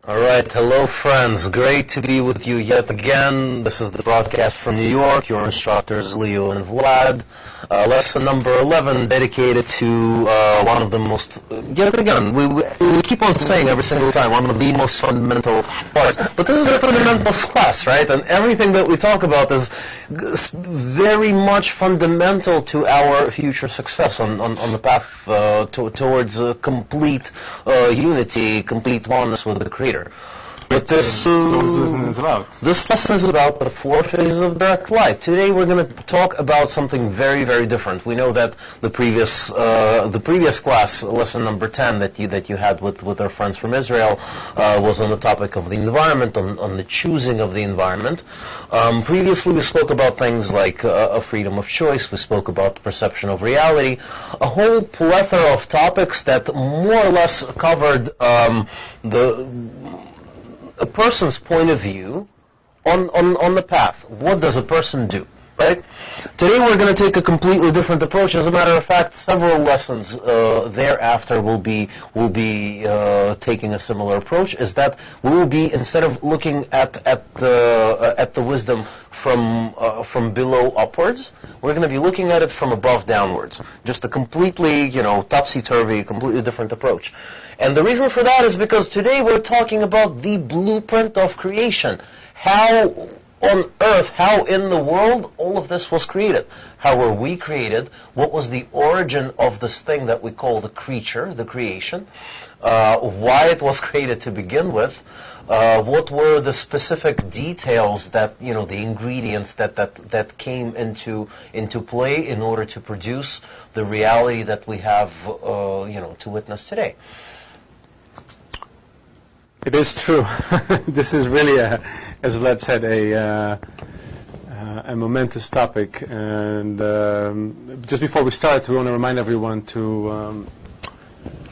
All right, hello friends. Great to be with you yet again. This is the broadcast from New York. Your instructors Leo and Vlad. Lesson number 11, dedicated to one of the most, yet again, we keep on saying every single time, one of the most fundamental parts. But this is a fundamentals class, right? And everything that we talk about is very much fundamental to our future success on the path towards complete unity, complete oneness with the Creator. But this lesson is about. This lesson is about the 4 phases of direct light. Today we're going to talk about something very, very different. We know that the previous class, lesson number 10 that you had with our friends from Israel, was on the topic of the environment, on the choosing of the environment. Previously we spoke about things like a freedom of choice. We spoke about the perception of reality, a whole plethora of topics that more or less covered a person's point of view on the path. What does a person do, right? Today we're going to take a completely different approach. As a matter of fact, several lessons thereafter will be taking a similar approach. Is that we will be, instead of looking at the wisdom from below upwards, we're going to be looking at it from above downwards. Just a completely, topsy-turvy, completely different approach. And the reason for that is because today we're talking about the blueprint of creation. How on earth, how in the world all of this was created. How were we created? What was the origin of this thing that we call the creature, the creation? Why it was created to begin with? What were the specific details that, the ingredients that came into play in order to produce the reality that we have, to witness today? It is true. This is really, as Vlad said, a momentous topic. And just before we start, we want to remind everyone to,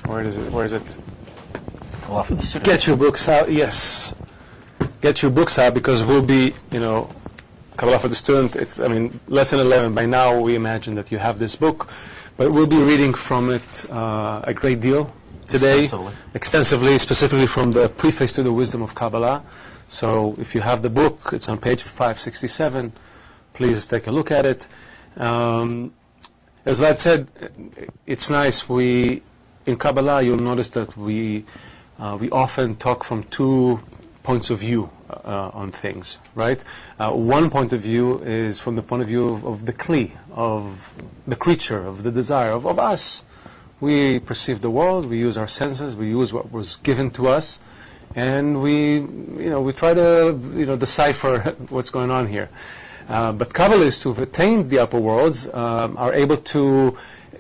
where is it? Get your books out. Yes, get your books out, because we'll be, Kabbalah for the Student. Lesson 11. By now, we imagine that you have this book, but we'll be reading from it a great deal today, extensively, specifically from the preface to the Wisdom of Kabbalah. So if you have the book, it's on page 567. Please take a look at it. As Vlad said, it's nice. In Kabbalah, you'll notice that we often talk from 2 points of view on things, right? One point of view is from the point of view of the Kli, of the creature, of the desire, of us. We perceive the world, we use our senses, we use what was given to us, and we try to, decipher what's going on here. But Kabbalists who've attained the upper worlds are able to,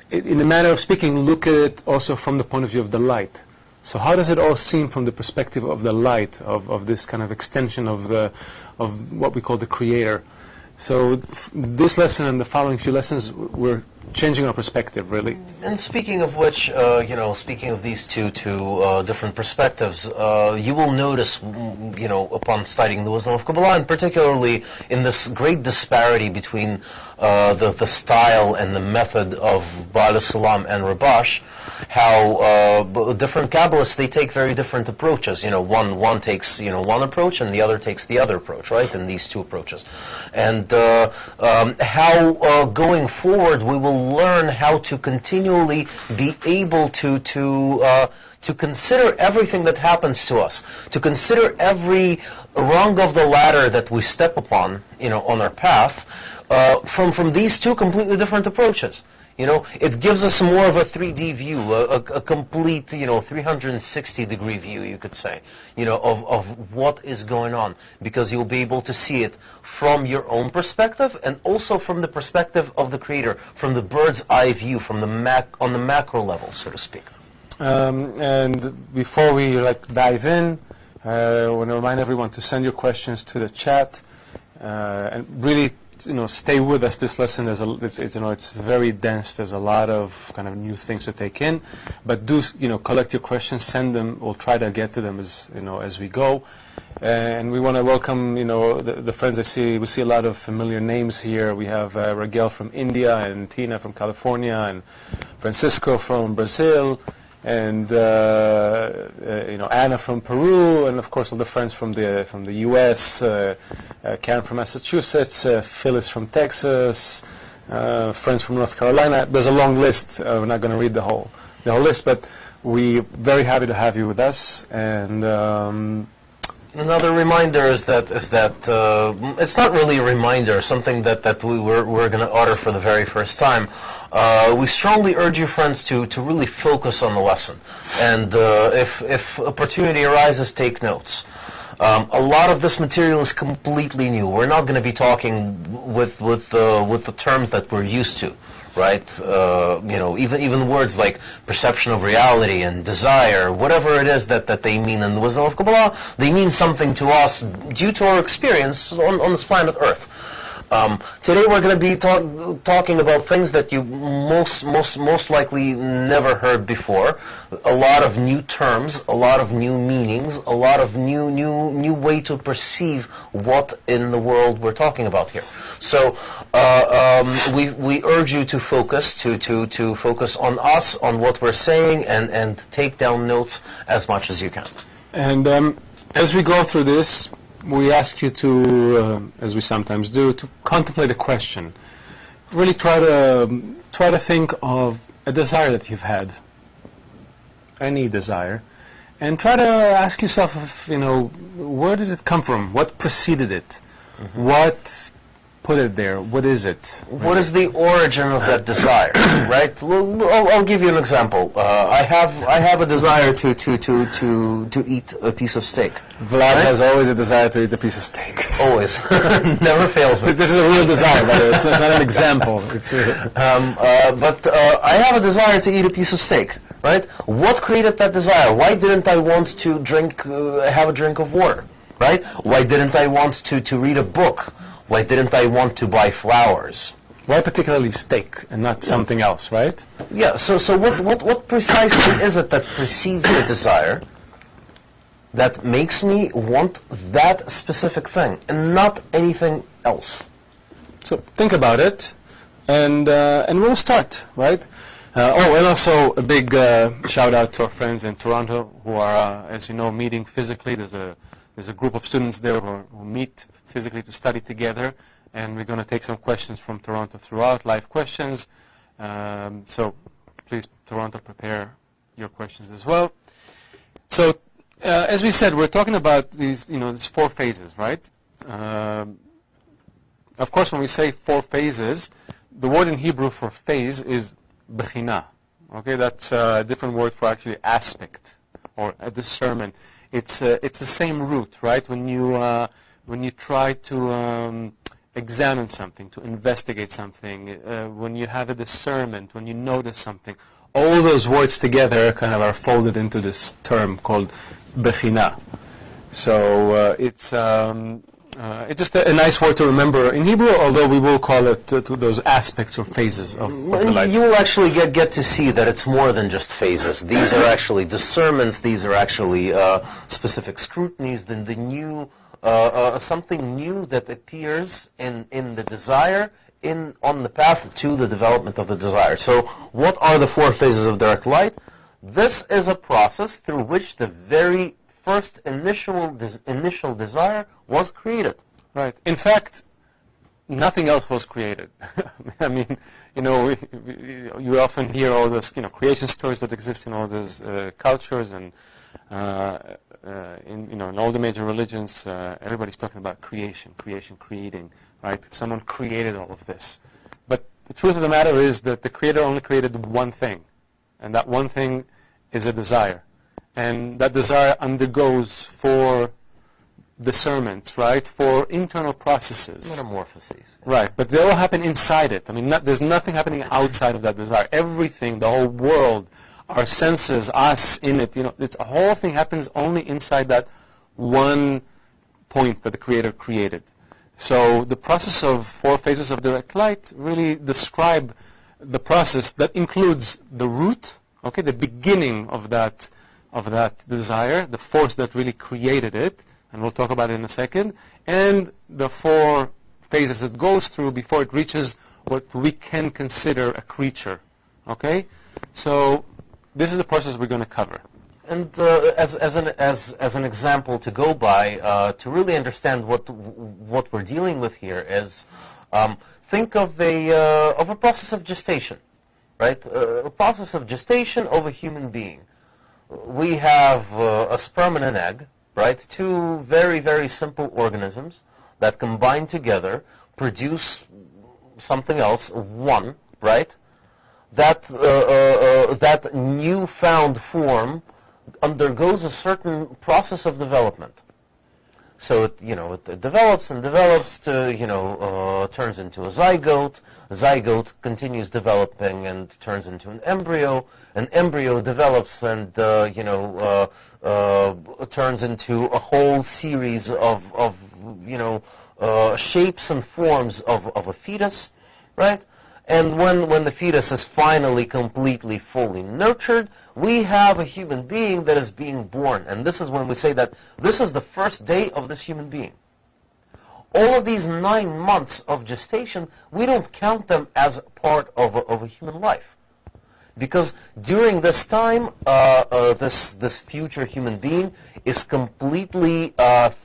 in a manner of speaking, look at it also from the point of view of the light. So how does it all seem from the perspective of the light, of this kind of extension of what we call the Creator? So this lesson and the following few lessons, we're changing our perspective, really. And speaking of which, speaking of these two different perspectives, you will notice, upon studying the wisdom of Kabbalah, and particularly in this great disparity between the style and the method of Baal Sulam and Rabash, how different Kabbalists, they take very different approaches. One takes one approach and the other takes the other approach, right? In these 2 approaches, and how going forward we will learn how to continually be able to consider everything that happens to us, to consider every rung of the ladder that we step upon, on our path, from these 2 completely different approaches. It gives us more of a 3D view, a complete, 360-degree view, you could say, of what is going on, because you'll be able to see it from your own perspective and also from the perspective of the Creator, from the bird's eye view, from on the macro level, so to speak. And before we dive in, I want to remind everyone to send your questions to the chat, and really, stay with us. This lesson it's very dense. There's a lot of kind of new things to take in, but do collect your questions, send them. We'll try to get to them as we go. And we want to welcome the friends I see. We see a lot of familiar names here. We have Raquel from India, and Tina from California, and Francisco from Brazil, and Anna from Peru, and of course all the friends from the U.S., Karen from Massachusetts, Phyllis from Texas, friends from North Carolina. There's a long list. We're not going to read the whole list, but we're very happy to have you with us. And another reminder is that it's not really a reminder, something that we're going to utter for the very first time. We strongly urge you, friends, to really focus on the lesson, and if opportunity arises, take notes. A lot of this material is completely new. We're not going to be talking with the terms that we're used to, right? Even words like perception of reality and desire, whatever it is that they mean in the wisdom of Kabbalah, they mean something to us due to our experience on this planet Earth. Today we're going to be talking about things that you most likely never heard before. A lot of new terms, a lot of new meanings, a lot of new way to perceive what in the world we're talking about here. So we urge you to focus, to focus on us, on what we're saying, and take down notes as much as you can. And as we go through this, we ask you to, as we sometimes do, to contemplate a question. Really try to think of a desire that you've had, any desire, and try to ask yourself, where did it come from? What preceded it? Mm-hmm. What put it there? What is it? What is the origin of that desire? Right? I'll give you an example. I have a desire to eat a piece of steak. Vlad has always a desire to eat a piece of steak. Always, never fails me. This is a real desire, by the way. It's not an example. But I have a desire to eat a piece of steak. Right? What created that desire? Why didn't I want to have a drink of water? Right? Why didn't I want to read a book? Why didn't I want to buy flowers? Why particularly steak and not something else, right? Yeah, so what precisely is it that precedes the desire that makes me want that specific thing and not anything else? So think about it, and we'll start, right? And also a big shout out to our friends in Toronto who are, as you know, meeting physically. There's a group of students there who meet physically to study together, and we're going to take some questions from Toronto throughout, live questions. So please, Toronto, prepare your questions as well. So as we said, we're talking about these 4 phases, right? Of course, when we say 4 phases, the word in Hebrew for phase is bechina. Okay, that's a different word for actually aspect or a discernment. It's the same root, right? When you try to examine something, to investigate something, when you have a discernment, when you notice something, all those words together kind of are folded into this term called bechina. So it's just a nice word to remember in Hebrew, although we will call it to those aspects or phases of the life. You will actually get to see that it's more than just phases. These are actually discernments. These are actually specific scrutinies. The new something new that appears in the desire on the path to the development of the desire. So, what are the 4 phases of direct light? This is a process through which the very first initial desire was created. Right. In fact, nothing else was created. I mean, you often hear all those, creation stories that exist in all those cultures, and in all the major religions, everybody's talking about creation, creating, right? Someone created all of this. But the truth of the matter is that the Creator only created one thing, and that one thing is a desire. And that desire undergoes 4 discernments, right? 4 internal processes. Metamorphoses. Right, but they all happen inside it. I mean, there's nothing happening outside of that desire. Everything, the whole world, our senses, us in it, it's a whole thing happens only inside that one point that the Creator created. So the process of 4 phases of direct light really describe the process that includes the root, okay, the beginning of that desire, the force that really created it, and we'll talk about it in a second, and the 4 phases it goes through before it reaches what we can consider a creature. Okay? So this is the process we're going to cover. And as an example to go by, to really understand what we're dealing with here is, think of a process of gestation, right? A process of gestation of a human being. We have a sperm and an egg, right? Two very, very simple organisms that combine together, produce something else, one, right? That newfound form undergoes a certain process of development. So it develops and develops to turns into a zygote. A zygote continues developing and turns into an embryo. An embryo develops and turns into a whole series of shapes and forms of a fetus, right? And when the fetus is finally completely, fully nurtured, we have a human being that is being born. And this is when we say that this is the first day of this human being. All of these 9 months of gestation, we don't count them as part of a human life. Because during this time, this future human being is completely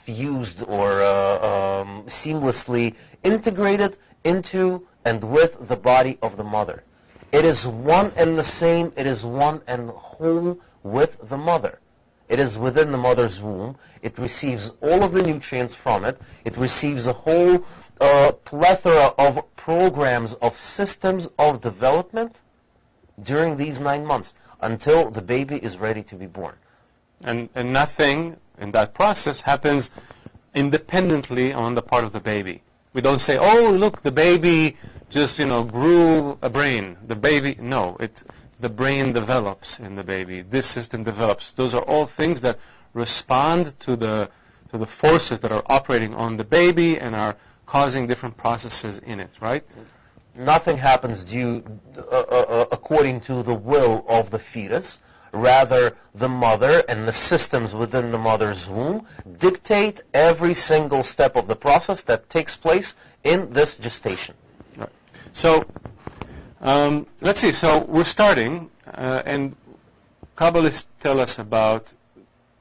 fused or seamlessly integrated into and with the body of the mother. It is one and the same, it is one and whole with the mother. It is within the mother's womb. It receives all of the nutrients from it. It receives a whole plethora of programs, of systems of development during these 9 months until the baby is ready to be born. And nothing in that process happens independently on the part of the baby. We don't say, oh, look, the baby just, grew a brain. The baby, no, the brain develops in the baby. This system develops. Those are all things that respond to the forces that are operating on the baby and are causing different processes in it, right? Nothing happens according to the will of the fetus. Rather, the mother and the systems within the mother's womb dictate every single step of the process that takes place in this gestation. Right. So, let's see. So we're starting, and Kabbalists tell us about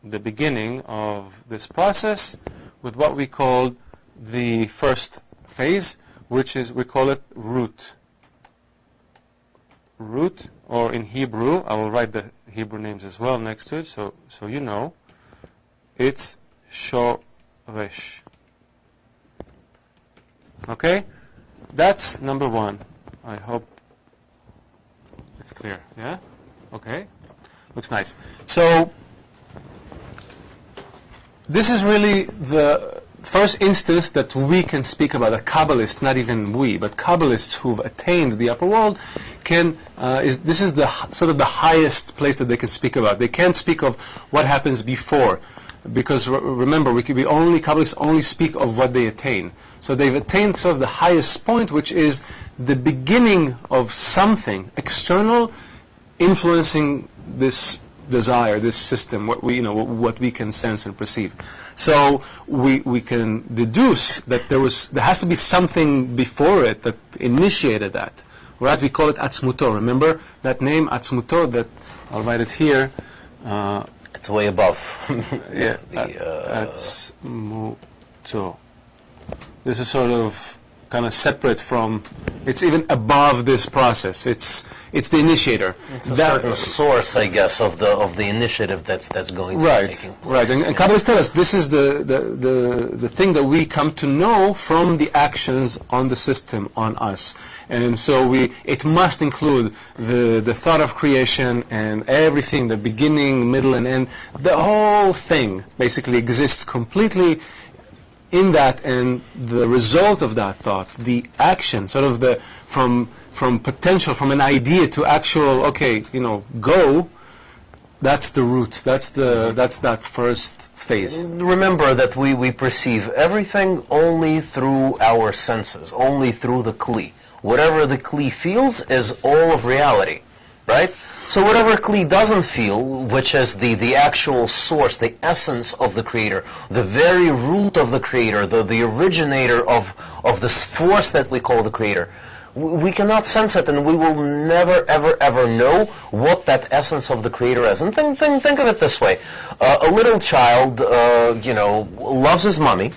the beginning of this process with what we call the first phase, which is, we call it root. Root, or in Hebrew, I will write the Hebrew names as well next to it, so you know. It's shoresh. Okay? That's number 1. I hope it's clear. Yeah? Okay. Looks nice. So, this is really the first instance that we can speak about, a Kabbalist, not even we, but Kabbalists who've attained the upper world this is the sort of the highest place that they can speak about. They can't speak of what happens before, because remember, Kabbalists only speak of what they attain. So they've attained sort of the highest point, which is the beginning of something external influencing this desire, this system, what we can sense and perceive. So we can deduce that there has to be something before it that initiated that. Right? We call it Atzmuto. Remember that name, Atzmuto, that I'll write it here. It's way above. Yeah, Atzmuto. This is sort of kind of separate from, it's even above this process. It's the initiator. It's a certain source, I guess, of the initiative that's going to be taking place. Right, and Kabbalists tell us this is the thing that we come to know from the actions on the system, on us. And so it must include the thought of creation and everything, the beginning, middle, and end. The whole thing basically exists completely in that, and the result of that thought, the action, sort of from potential, from an idea to actual, go, that's the root. That's that first phase. Remember that we perceive everything only through our senses, only through the Kli. Whatever the Kli feels is all of reality, right? So whatever Kli doesn't feel, which is the actual source, the essence of the Creator, the very root of the Creator, the originator of this force that we call the Creator, We cannot sense it, and we will never, ever, ever know what that essence of the Creator is. And think of it this way. A little child, loves his mommy,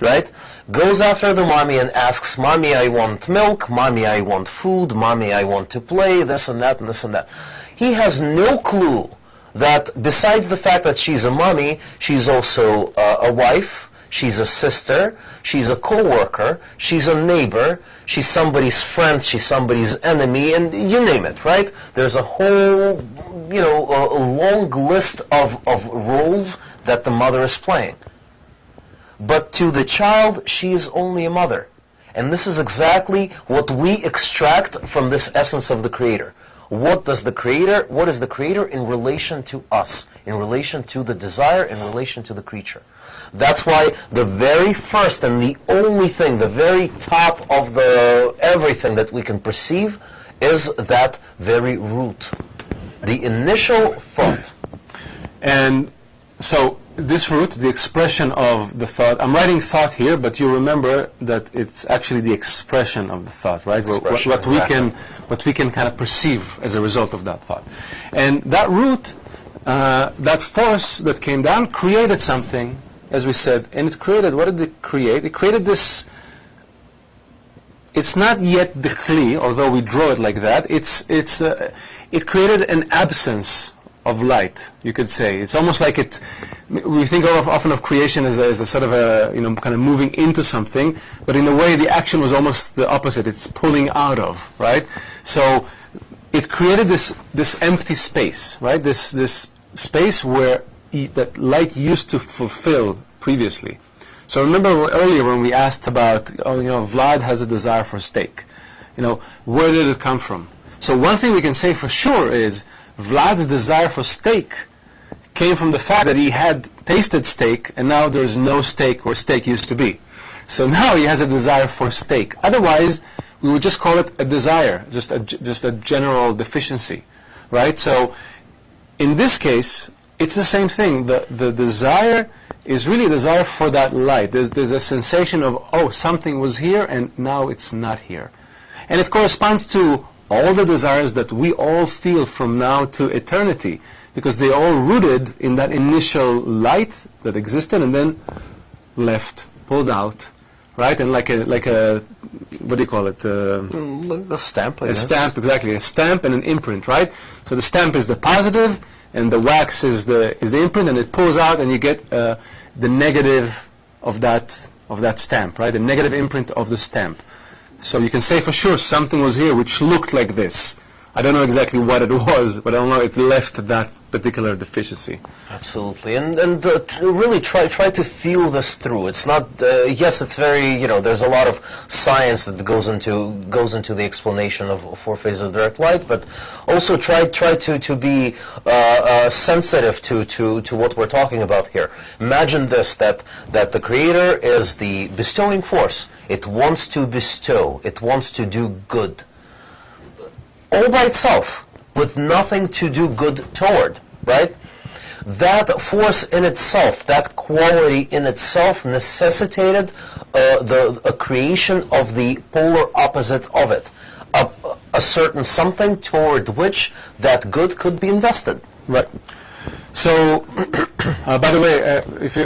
right? Goes after the mommy and asks, "Mommy, I want milk. Mommy, I want food. Mommy, I want to play, this and that and this and that." He has no clue that besides the fact that she's a mommy, she's also a wife, she's a sister, she's a co-worker, she's a neighbor, she's somebody's friend, she's somebody's enemy, and you name it, right? There's a whole, a long list of roles that the mother is playing. But to the child, she is only a mother. And this is exactly what we extract from this essence of the Creator. What is the Creator in relation to us, in relation to the desire, in relation to the creature? That's why the very first and the only thing, the very top of the everything that we can perceive is that very root, the initial thought. And so this root, the expression of the thought, I'm writing thought here, but you remember that it's actually the expression of the thought, right? What we can kind of perceive as a result of that thought. And that root, that force that came down, created something, as we said, and it created, what did it create? It created this, it's not yet the Kli, although we draw it like that, it created an absence of light, you could say. It's almost like we think often of creation as a sort of kind of moving into something, but in a way the action was almost the opposite. It's pulling out of, right? So it created this empty space, right? This space where that light used to fulfill previously. So remember earlier when we asked about, Vlad has a desire for steak. Where did it come from? So one thing we can say for sure is Vlad's desire for steak came from the fact that he had tasted steak and now there's no steak where steak used to be. So now he has a desire for steak. Otherwise, we would just call it a desire, just a general deficiency, right? So in this case, it's the same thing. The desire is really a desire for that light. There's a sensation of, something was here and now it's not here. And it corresponds to all the desires that we all feel from now to eternity, because they're all rooted in that initial light that existed and then left, pulled out, right? And like a what do you call it? A stamp. A stamp, exactly. A stamp and an imprint, right? So the stamp is the positive, and the wax is the imprint, and it pulls out, and you get the negative of that stamp, right? The negative imprint of the stamp. So you can say for sure something was here which looked like this. I don't know exactly what it was, but I don't know, it left that particular deficiency. Absolutely, and really try to feel this through. It's not, yes, it's very, there's a lot of science that goes into the explanation of four phases of direct light, but also try to be sensitive to what we're talking about here. Imagine this, that the Creator is the bestowing force. It wants to bestow. It wants to do good. All by itself, with nothing to do good toward, right? That force in itself, that quality in itself necessitated a creation of the polar opposite of it, a certain something toward which that good could be invested. Right. So, by the way,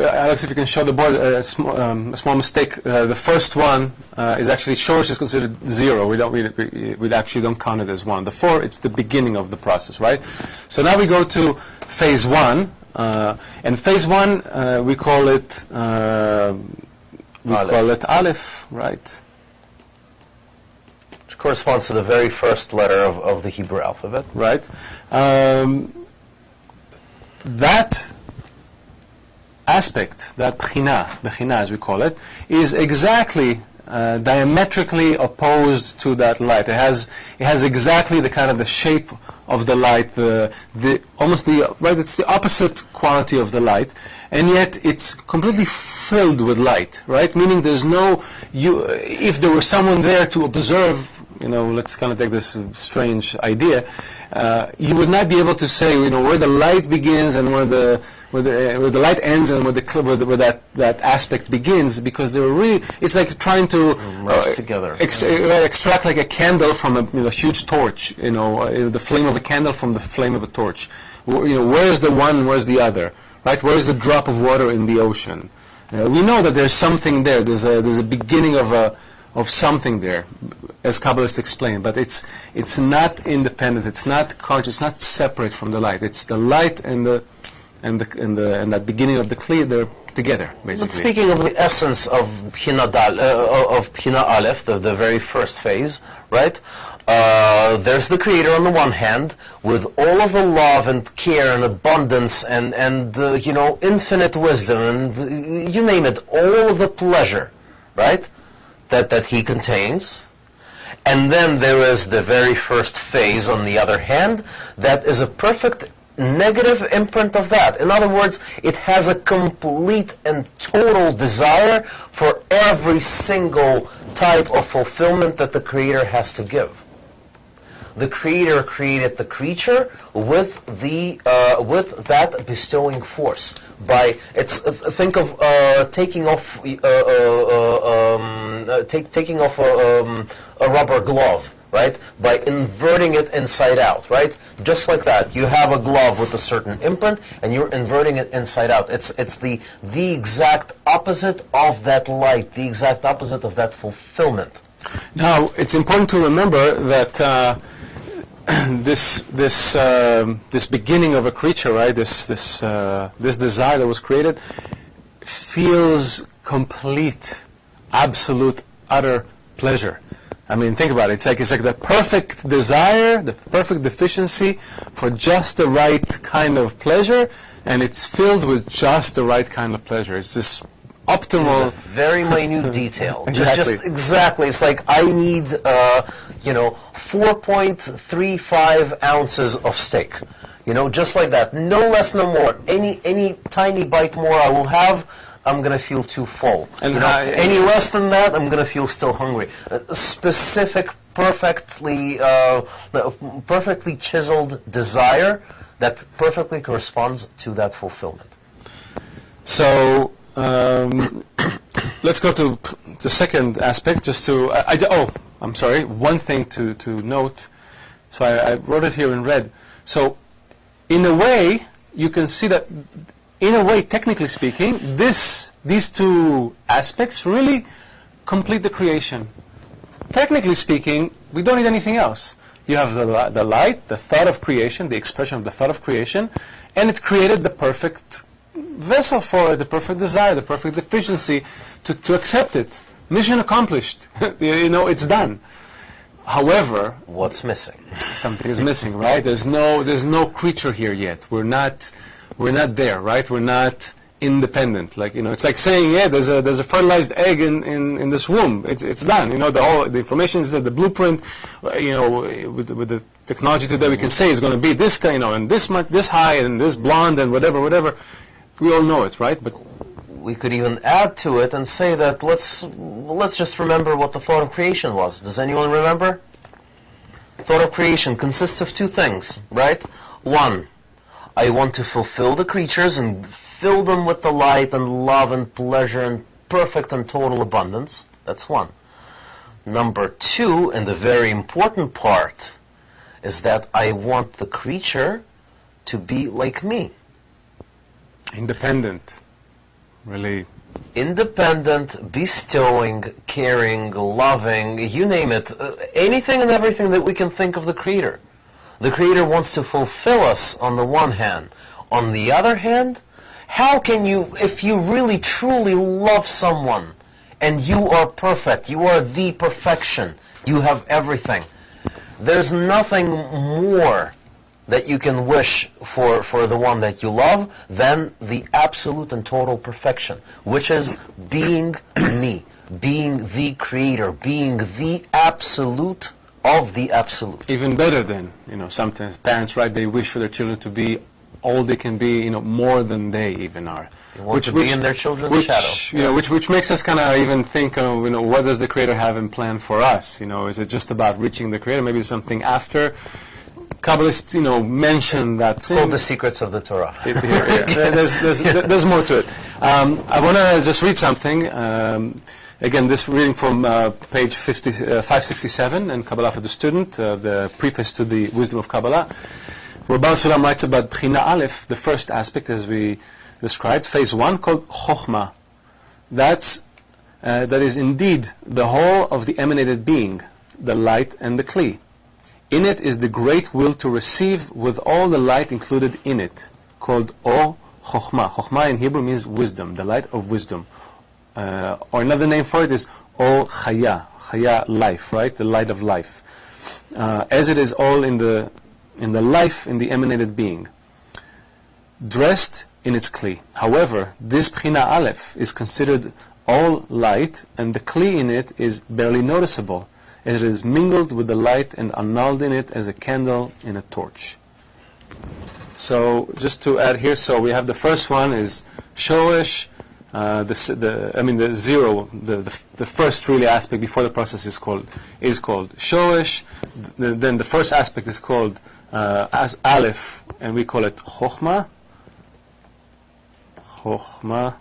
Alex, if you can show the board a small mistake. The first one is actually Shorsh is considered 0. We actually don't count it as 1. The 4, it's the beginning of the process, right? So now we go to phase 1, and phase 1 we call it Aleph, right? Which corresponds to the very first letter of the Hebrew alphabet, right? That aspect, that bechina as we call it, is exactly diametrically opposed to that light. It has exactly the kind of the shape of the light, right? It's the opposite quality of the light, and yet it's completely filled with light, right? Meaning there's no, if there were someone there to observe let's kind of take this strange idea. You would not be able to say, where the light begins and where the light ends and where that aspect begins, because they're really, it's like trying to together. Extract like a candle from a huge torch, the flame of a candle from the flame of a torch. Where's the one, where's the other, right? Where's the drop of water in the ocean? We know that there's something there. There's a beginning of something there, as Kabbalists explain. But it's not independent. It's not conscious. It's not separate from the light. It's the light and that beginning of the Kli. They're together, basically. But speaking of the essence of Bnei Aleph, the very first phase, right? There's the Creator on the one hand, with all of the love and care and abundance and infinite wisdom and you name it, all of the pleasure, right? That He contains. And then there is the very first phase on the other hand, that is a perfect negative imprint of that. In other words, it has a complete and total desire for every single type of fulfillment that the Creator has to give. The Creator created the creature with that bestowing force. Think of taking off a rubber glove, right? By inverting it inside out, right? Just like that. You have a glove with a certain imprint, and you're inverting it inside out. It's the exact opposite of that light, the exact opposite of that fulfillment. Now, it's important to remember that this beginning of a creature, right? This desire that was created feels complete, absolute, utter pleasure. I mean, think about it. It's like the perfect desire, the perfect deficiency for just the right kind of pleasure, and it's filled with just the right kind of pleasure. It's this optimal, very minute detail. Exactly. Just exactly. It's like I need, 4.35 ounces of steak. Just like that. No less, no more. Any tiny bite more I will have, I'm going to feel too full. And any less than that, I'm going to feel still hungry. Specific, perfectly chiseled desire that perfectly corresponds to that fulfillment. So, let's go to the second aspect, just to... I'm sorry, one thing to note. So I wrote it here in red. So, in a way, you can see that, in a way, technically speaking, these two aspects really complete the creation. Technically speaking, we don't need anything else. You have the light, the thought of creation, the expression of the thought of creation, and it created the perfect vessel for it, the perfect desire, the perfect deficiency to accept it. Mission accomplished. It's done. However, what's missing? Something is missing, right? There's no creature here yet. We're not there, right? We're not independent. It's like saying, there's a fertilized egg in this womb. It's done. The information is there, the blueprint. With the technology today, we can say it's going to be this kind, and this much, this high, and this blonde, and whatever. We all know it, right? But we could even add to it and say that let's just remember what the thought of creation was. Does anyone remember? Thought of creation consists of two things, right? One, I want to fulfill the creatures and fill them with the light and love and pleasure and perfect and total abundance. That's one. Number two, and the very important part, is that I want the creature to be like me. Independent. Really independent, bestowing, caring, loving, you name it, anything and everything that we can think of the Creator. The Creator wants to fulfill us on the one hand. On the other hand, how can you, if you really truly love someone and you are perfect, you are the perfection, you have everything, there's nothing more that you can wish for the one that you love than the absolute and total perfection, which is being me, being the Creator, being the absolute of the absolute. Even better than, sometimes parents, right, they wish for their children to be all they can be, more than they even are. You want to be in their children's shadow. You know, which makes us kind of even think, you know, what does the Creator have in plan for us? You know, is it just about reaching the Creator? Maybe something after. Kabbalists, you know, mention that. It's called the secrets of the Torah. There's more to it. I want to just read something. Again, this reading from page 567 in Kabbalah for the Student, the preface to the Wisdom of Kabbalah. Rabban Sulam writes about Bchina Aleph, the first aspect, as we described, phase 1, called Chokhmah. That is indeed the whole of the emanated being, the light and the Kli. In it is the great will to receive with all the light included in it, called O Chokhmah. Chokhmah in Hebrew means wisdom, the light of wisdom. Or another name for it is O Chaya, Chaya, life, right? The light of life. As it is all in the life, in the emanated being, dressed in its Kli. However, this Bchina Aleph is considered all light, and the Kli in it is barely noticeable, as it is mingled with the light and annulled in it as a candle in a torch. So, just to add here, so we have the first one is Shoresh, the zero, the first really aspect before the process is called Shoresh. Then the first aspect is called as Aleph, and we call it Chokhmah. Chokhmah.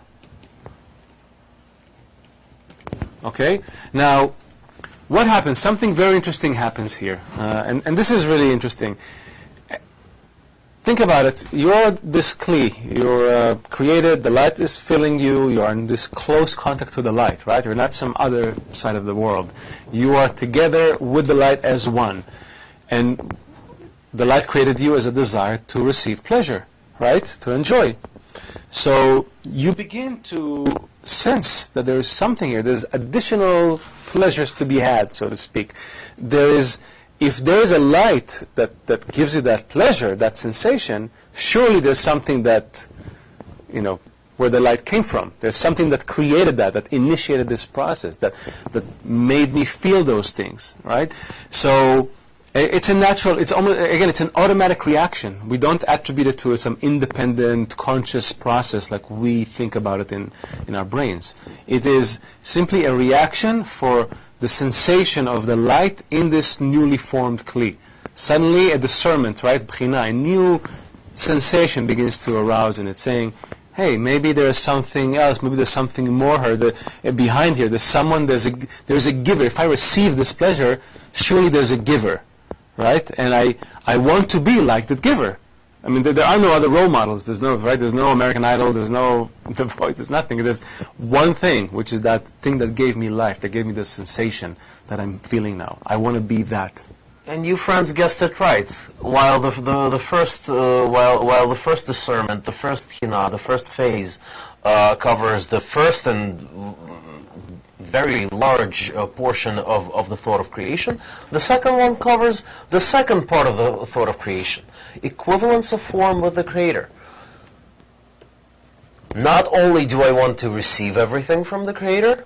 Okay. Now, what happens? Something very interesting happens here, and this is really interesting. Think about it. You're this Kli. You're created. The light is filling you. You are in this close contact to the light, right? You're not some other side of the world. You are together with the light as one, and the light created you as a desire to receive pleasure, right? To enjoy. So you begin to sense that there is something here. There's additional pleasures to be had, so to speak. If there is a light that gives you that pleasure, that sensation, surely there's something that, you know, where the light came from. There's something that created that initiated this process, that made me feel those things, right? So it's a natural, it's an automatic reaction. We don't attribute it to some independent, conscious process like we think about it in our brains. It is simply a reaction for the sensation of the light in this newly formed Kli. Suddenly a discernment, right, Bchina, a new sensation begins to arouse in it, saying, hey, maybe there's something else, maybe there's something more here, behind here, there's a giver. If I receive this pleasure, surely there's a giver, right? And I want to be like that giver. I mean, there are no other role models. There's no American Idol. There's no The Voice. There's nothing. There's one thing, which is that thing that gave me life, that gave me the sensation that I'm feeling now. I want to be that. And you friends guessed it right. While the first discernment, the first Bchina, the first phase covers the first and very large portion of the thought of creation, the second one covers the second part of the thought of creation. Equivalence of form with the Creator. Not only do I want to receive everything from the Creator,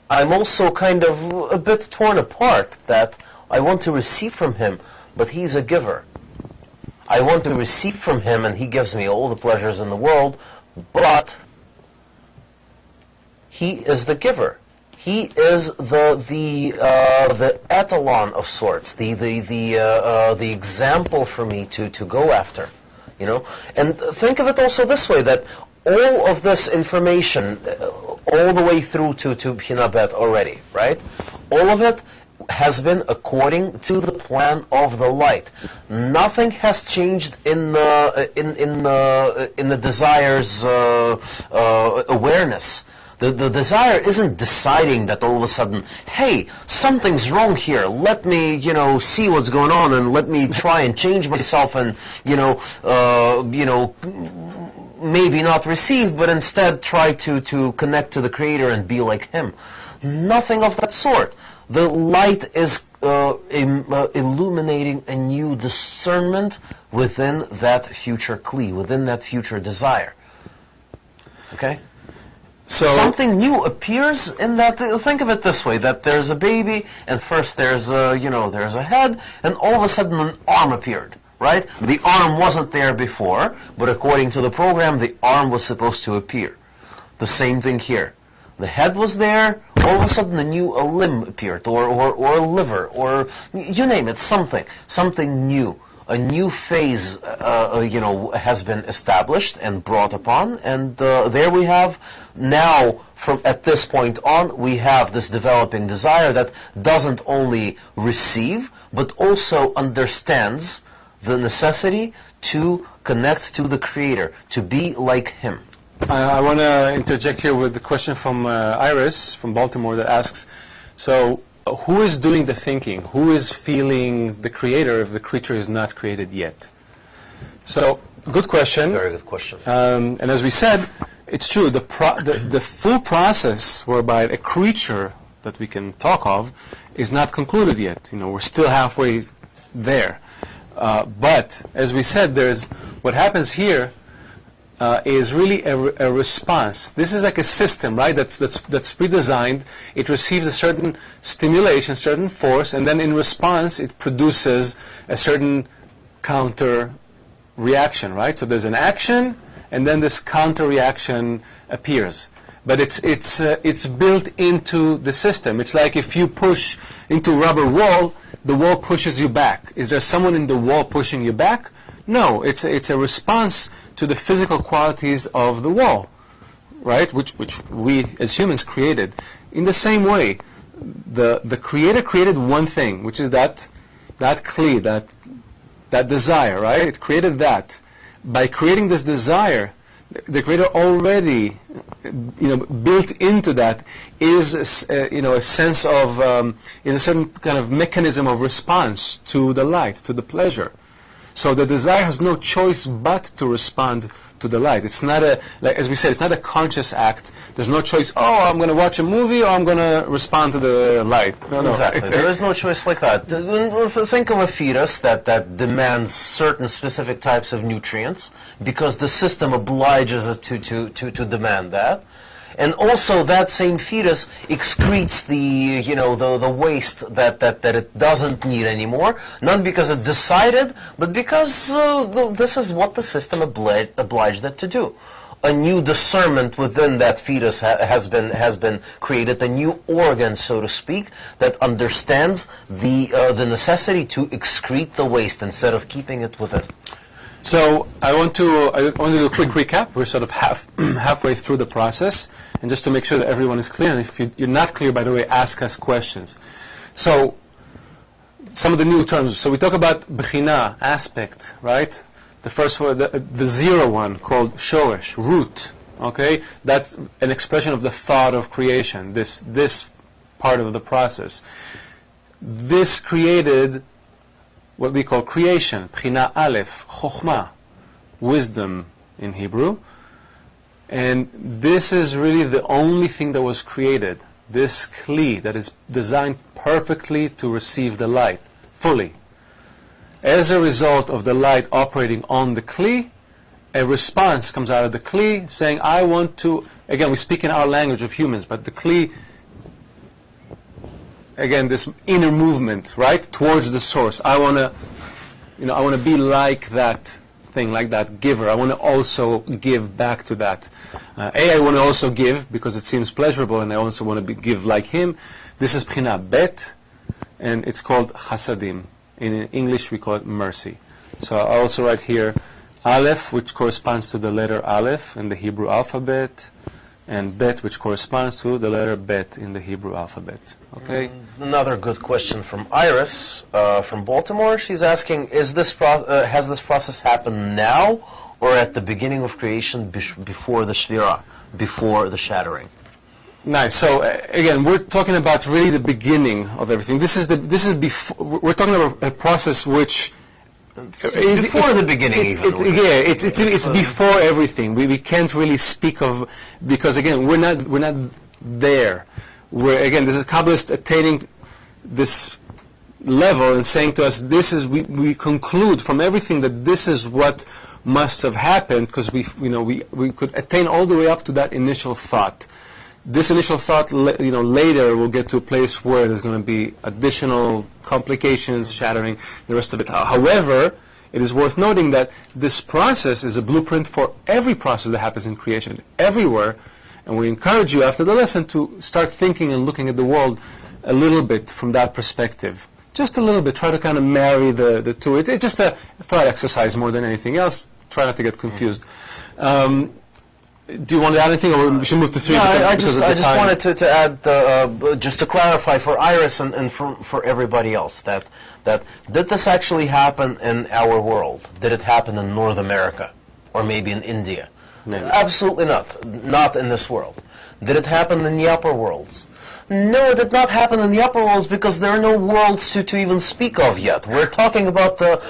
I'm also kind of a bit torn apart that I want to receive from Him, but He's a giver. I want to receive from Him and He gives me all the pleasures in the world, but He is the giver. He is the etalon of sorts, the example for me to go after, you know. And think of it also this way: that all of this information, all the way through to Bchina Bet already, right? All of it has been according to the plan of the light. Nothing has changed in the desire's awareness. The desire isn't deciding that all of a sudden, hey, something's wrong here. Let me, see what's going on, and let me try and change myself, and maybe not receive, but instead try to connect to the Creator and be like Him. Nothing of that sort. The light is illuminating a new discernment within that future Kli, within that future desire. Okay? So something new appears in that. Think of it this way: that there's a baby, and first there's a head, and all of a sudden an arm appeared, right? The arm wasn't there before, but according to the program, the arm was supposed to appear. The same thing here. The head was there, all of a sudden a limb appeared, or a liver, or you name it, something new. A new phase, has been established and brought upon, and there we have now, from at this point on, we have this developing desire that doesn't only receive, but also understands the necessity to connect to the Creator, to be like Him. I want to interject here with the question from Iris from Baltimore that asks, so who is doing the thinking? Who is feeling the Creator if the creature is not created yet? So, good question. Very good question. And as we said, it's true, the full process whereby a creature that we can talk of is not concluded yet. We're still halfway there. But, as we said, what happens here is really a response. This is like a system, right? That's pre-designed. It receives a certain stimulation, certain force, and then in response, it produces a certain counter reaction, right? So there's an action, and then this counter reaction appears. But it's built into the system. It's like if you push into a rubber wall, the wall pushes you back. Is there someone in the wall pushing you back? No, it's a response to the physical qualities of the wall, right? Which we as humans created. In the same way, the Creator created one thing, which is that kli, that desire, right? It created that. By creating this desire, the Creator already, built into that is, a sense of, is a certain kind of mechanism of response to the light, to the pleasure. So the desire has no choice but to respond to the light. It's not as we said, it's not a conscious act. There's no choice, I'm going to watch a movie or I'm going to respond to the light. No. Exactly. There is no choice like that. Think of a fetus that demands certain specific types of nutrients because the system obliges it to demand that. And also that same fetus excretes the waste that it doesn't need anymore, not because it decided, but because this is what the system obliged it to do. A new discernment within that fetus has been created, a new organ, so to speak, that understands the necessity to excrete the waste instead of keeping it within. So I want to do a quick recap. We're sort of halfway through the process, and just to make sure that everyone is clear, and if you're not clear, by the way, ask us questions. So some of the new terms. So we talk about bechina, aspect, right? The first one, the zero one, called shoresh, root. Okay, that's an expression of the thought of creation. This part of the process. This created what we call creation, Bchina Aleph, Chokhmah, wisdom in Hebrew. And this is really the only thing that was created, this kli that is designed perfectly to receive the light, fully. As a result of the light operating on the kli, a response comes out of the kli saying, I want to, again, we speak in our language of humans, but the kli, again, this inner movement, right, towards the source. I want to be like that thing, like that giver. I want to also give back to that. I want to also give because it seems pleasurable, and I also want to give like him. This is Bchina Bet, and it's called Chasadim. In English, we call it mercy. So I also write here Aleph, which corresponds to the letter Aleph in the Hebrew alphabet, and Bet, which corresponds to the letter Bet in the Hebrew alphabet. Okay. Another good question from Iris from Baltimore. She's asking: has this process happened now, or at the beginning of creation, before the Shvira, before the shattering? Nice. So again, we're talking about really the beginning of everything. This is before. We're talking about a process which. Before the beginning, it's before everything. We can't really speak of, because again we're not there. This is Kabbalist attaining this level and saying to us, we conclude from everything that this is what must have happened, because we could attain all the way up to that initial thought. This initial thought, later we'll get to a place where there's going to be additional complications, shattering, the rest of it. However, it is worth noting that this process is a blueprint for every process that happens in creation, everywhere. And we encourage you after the lesson to start thinking and looking at the world a little bit from that perspective. Just a little bit. Try to kind of marry the two. It's just a thought exercise more than anything else. Try not to get confused. Do you want to add anything, or we should move to 3? No, I just wanted to add, just to clarify for Iris and for everybody else, that did this actually happen in our world? Did it happen in North America, or maybe in India? Maybe. Absolutely not in this world. Did it happen in the upper worlds? No, it did not happen in the upper worlds because there are no worlds to even speak of yet. We're talking about the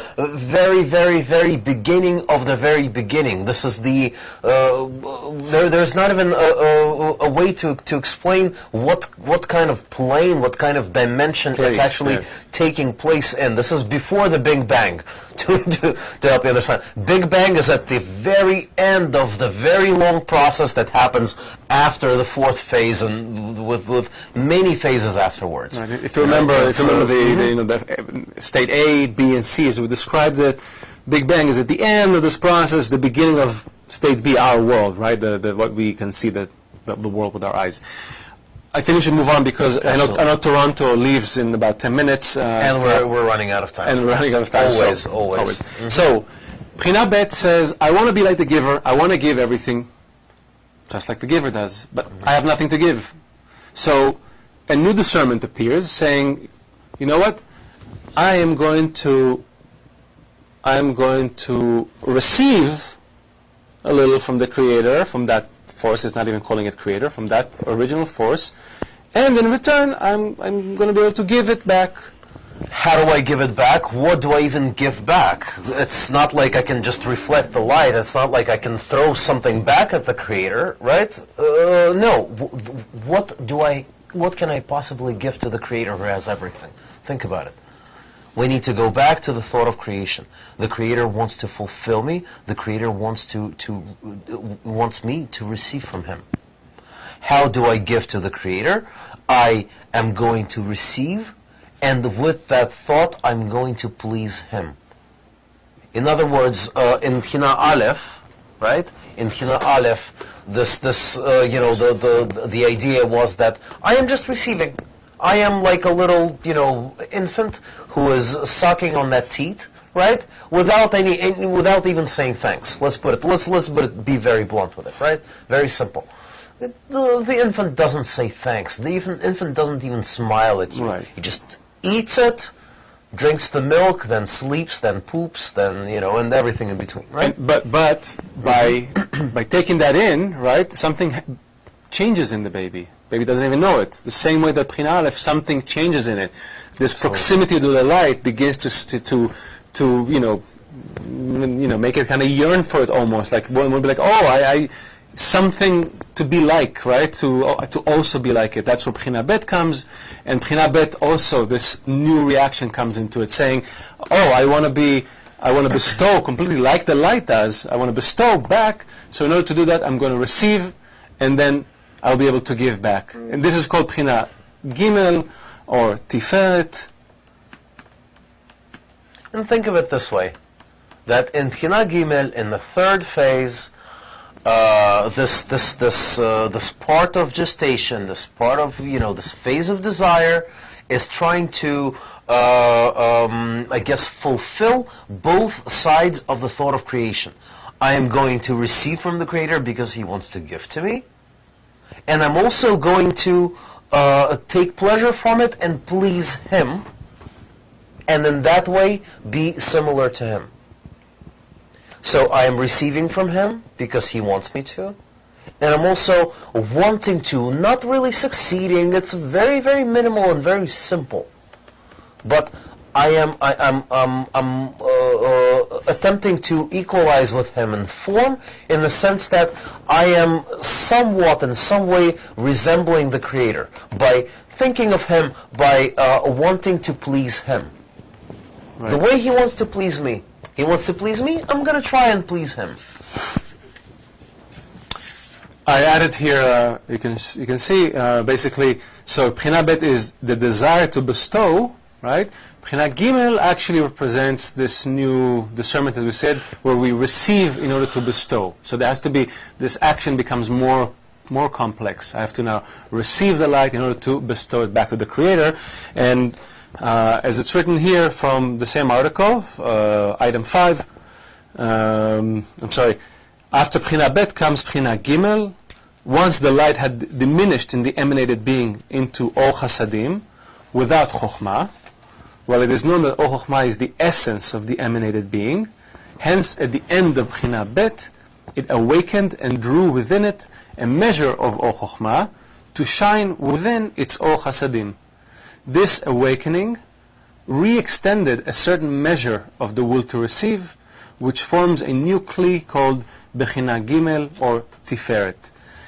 very, very, very beginning of the very beginning. This is the... there's not even a way to explain what kind of plane, what kind of dimension it's actually taking place in. This is before the Big Bang, to help you understand. Big Bang is at the very end of the very long process that happens after the fourth phase, and with many phases afterwards. Right. If you remember, the state A, B, and C, as we described it, Big Bang is at the end of this process, the beginning of state B, our world, right? What we can see, the world with our eyes. I think we should move on because I know Toronto leaves in about 10 minutes. And we're running out of time. And we're running out of time. Always. Mm-hmm. So, Bnei Bet says, I want to be like the giver. I want to give everything, just like the giver does. But I have nothing to give. So, a new discernment appears, saying, you know what? I am going to receive a little from the Creator, from that force. It's not even calling it Creator, from that original force, and in return, I'm going to be able to give it back. How do I give it back? What do I even give back? It's not like I can just reflect the light. It's not like I can throw something back at the Creator, right? No. What can I possibly give to the Creator who has everything? Think about it. We need to go back to the thought of creation. The Creator wants to fulfill me. The Creator wants me to receive from Him. How do I give to the Creator? I am going to receive, and with that thought, I'm going to please Him. In other words, in Bnei Aleph, right? In Bnei Aleph, the idea was that I am just receiving. I am like a little, infant who is sucking on that teat, right? Without even saying thanks. Let's be very blunt with it, right? Very simple. The infant doesn't say thanks. The infant doesn't even smile at you. Right. He just eats it, drinks the milk, then sleeps, then poops, then and everything in between, right? But by taking that in, right, something changes in the baby. Baby doesn't even know it. The same way that Bnei Aleph, something changes in it. This proximity to the light begins to make it kind of yearn for it almost. Like one would be like, I something to be like, right? To also be like it. That's where Bnei Bet comes, and Bnei Bet also, this new reaction comes into it, saying, I want to bestow completely like the light does. I want to bestow back. So in order to do that, I'm going to receive, and then I'll be able to give back. And this is called Bnei Gimel or Tiferet. And think of it this way, that in Bnei Gimel, in the third phase, this part of gestation, this part of, this phase of desire is trying to, fulfill both sides of the thought of creation. I am going to receive from the Creator because He wants to give to me. And I'm also going to take pleasure from it and please Him, and in that way be similar to Him. So I am receiving from Him because He wants me to, and I'm also wanting to, not really succeeding. It's very, very minimal and very simple, but I'm attempting to equalize with Him in form, in the sense that I am somewhat, in some way, resembling the Creator by thinking of Him, by wanting to please Him. Right. The way He wants to please me. He wants to please me, I'm going to try and please Him. I added here, you can see, basically, so Bnei Bet is the desire to bestow, right? B'china Gimel actually represents this new discernment, as we said, where we receive in order to bestow. So there has to be, this action becomes more complex. I have to now receive the light in order to bestow it back to the Creator. And as it's written here from the same article, item 5, after B'china Bet comes B'china Gimel. Once the light had diminished in the emanated being into Or Chasadim, without Chokhmah, well, it is known that Or Chokhmah is the essence of the emanated being. Hence, at the end of B'china Bet, it awakened and drew within it a measure of Or Chokhmah to shine within its Or Chasadim. This awakening re-extended a certain measure of the will to receive, which forms a new kli called B'china Gimel or Tiferet.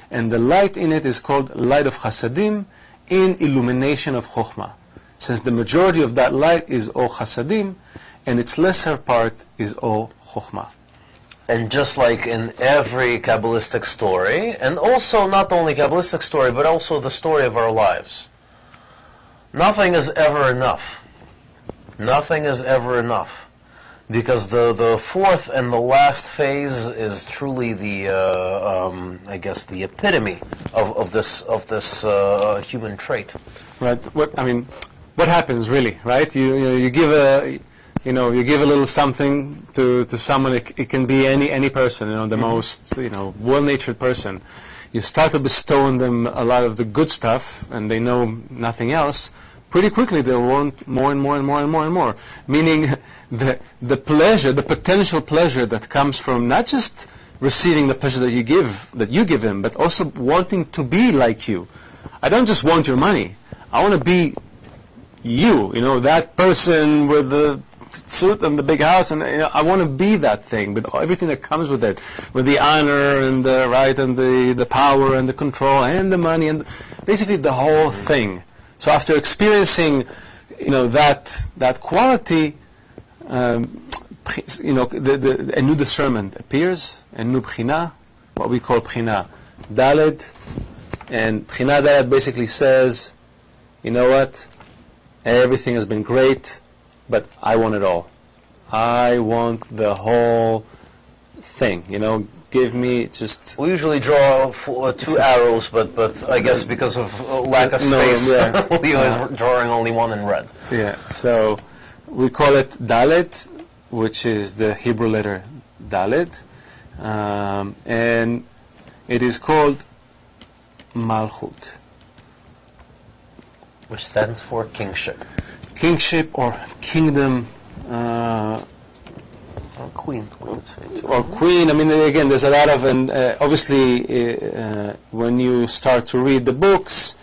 And the light in it is called light of Chasadim in illumination of Chokhmah. Since the majority of that light is Or Chasadim, and its lesser part is Or Chokhmah. And just like in every Kabbalistic story, and also not only Kabbalistic story, but also the story of our lives, nothing is ever enough. Nothing is ever enough. Because the fourth and the last phase is truly the, I guess, the epitome of this human trait. Right. What happens really, right? You give a little something to someone. It can be any person, the most well-natured person. You start to bestow on them a lot of the good stuff, and they know nothing else. Pretty quickly they'll want more and more and more and more and more. Meaning the pleasure, the potential pleasure that comes from not just receiving the pleasure that you give him, but also wanting to be like you. I don't just want your money. I want to be you, that person with the suit and the big house, and I want to be that thing, with everything that comes with it, with the honor and the right and the power and the control and the money and basically the whole thing. So after experiencing, that quality, a new discernment appears, a new b'china, what we call b'china Daled, and b'china Daled basically says, you know what, everything has been great, but I want it all. I want the whole thing, give me just... We usually draw 2 arrows, but I guess because of lack of space, Leo is drawing only one in red. Yeah, so we call it Dalet, which is the Hebrew letter Dalet, and it is called Malchut, which stands for kingship. Kingship or kingdom. Or queen. Or queen. Again, there's a lot of, and obviously, when you start to read the books,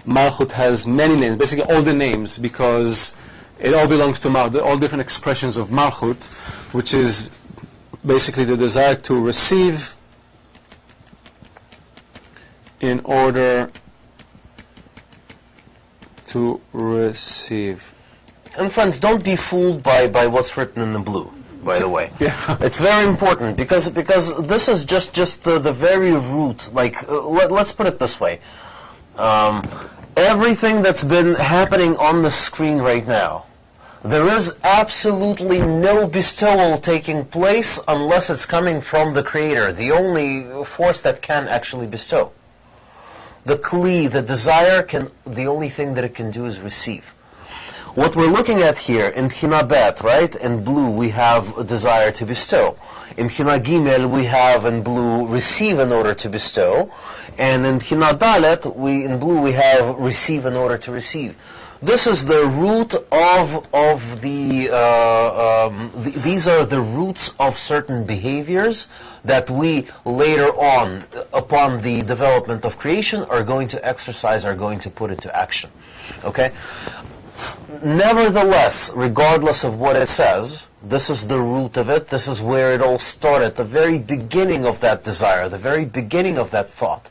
Malchut has many names, basically all the names, because it all belongs to Malchut, all different expressions of Malchut, which is basically the desire to receive in order to receive. And friends, don't be fooled by what's written in the blue, by the way. Yeah. It's very important, because this is just the very root. Let's put it this way. Everything that's been happening on the screen right now, there is absolutely no bestowal taking place unless it's coming from the Creator, the only force that can actually bestow. The kli, the desire, the only thing that it can do is receive. What we're looking at here in B'china Bet, right? In blue we have a desire to bestow. In B'china Gimel we have in blue receive in order to bestow. And in B'china Dalet, in blue we have receive in order to receive. This is the root of these are the roots of certain behaviors that we later on, upon the development of creation, are going to exercise, are going to put into action. Okay? Nevertheless, regardless of what it says, this is the root of it, this is where it all started, the very beginning of that desire, the very beginning of that thought.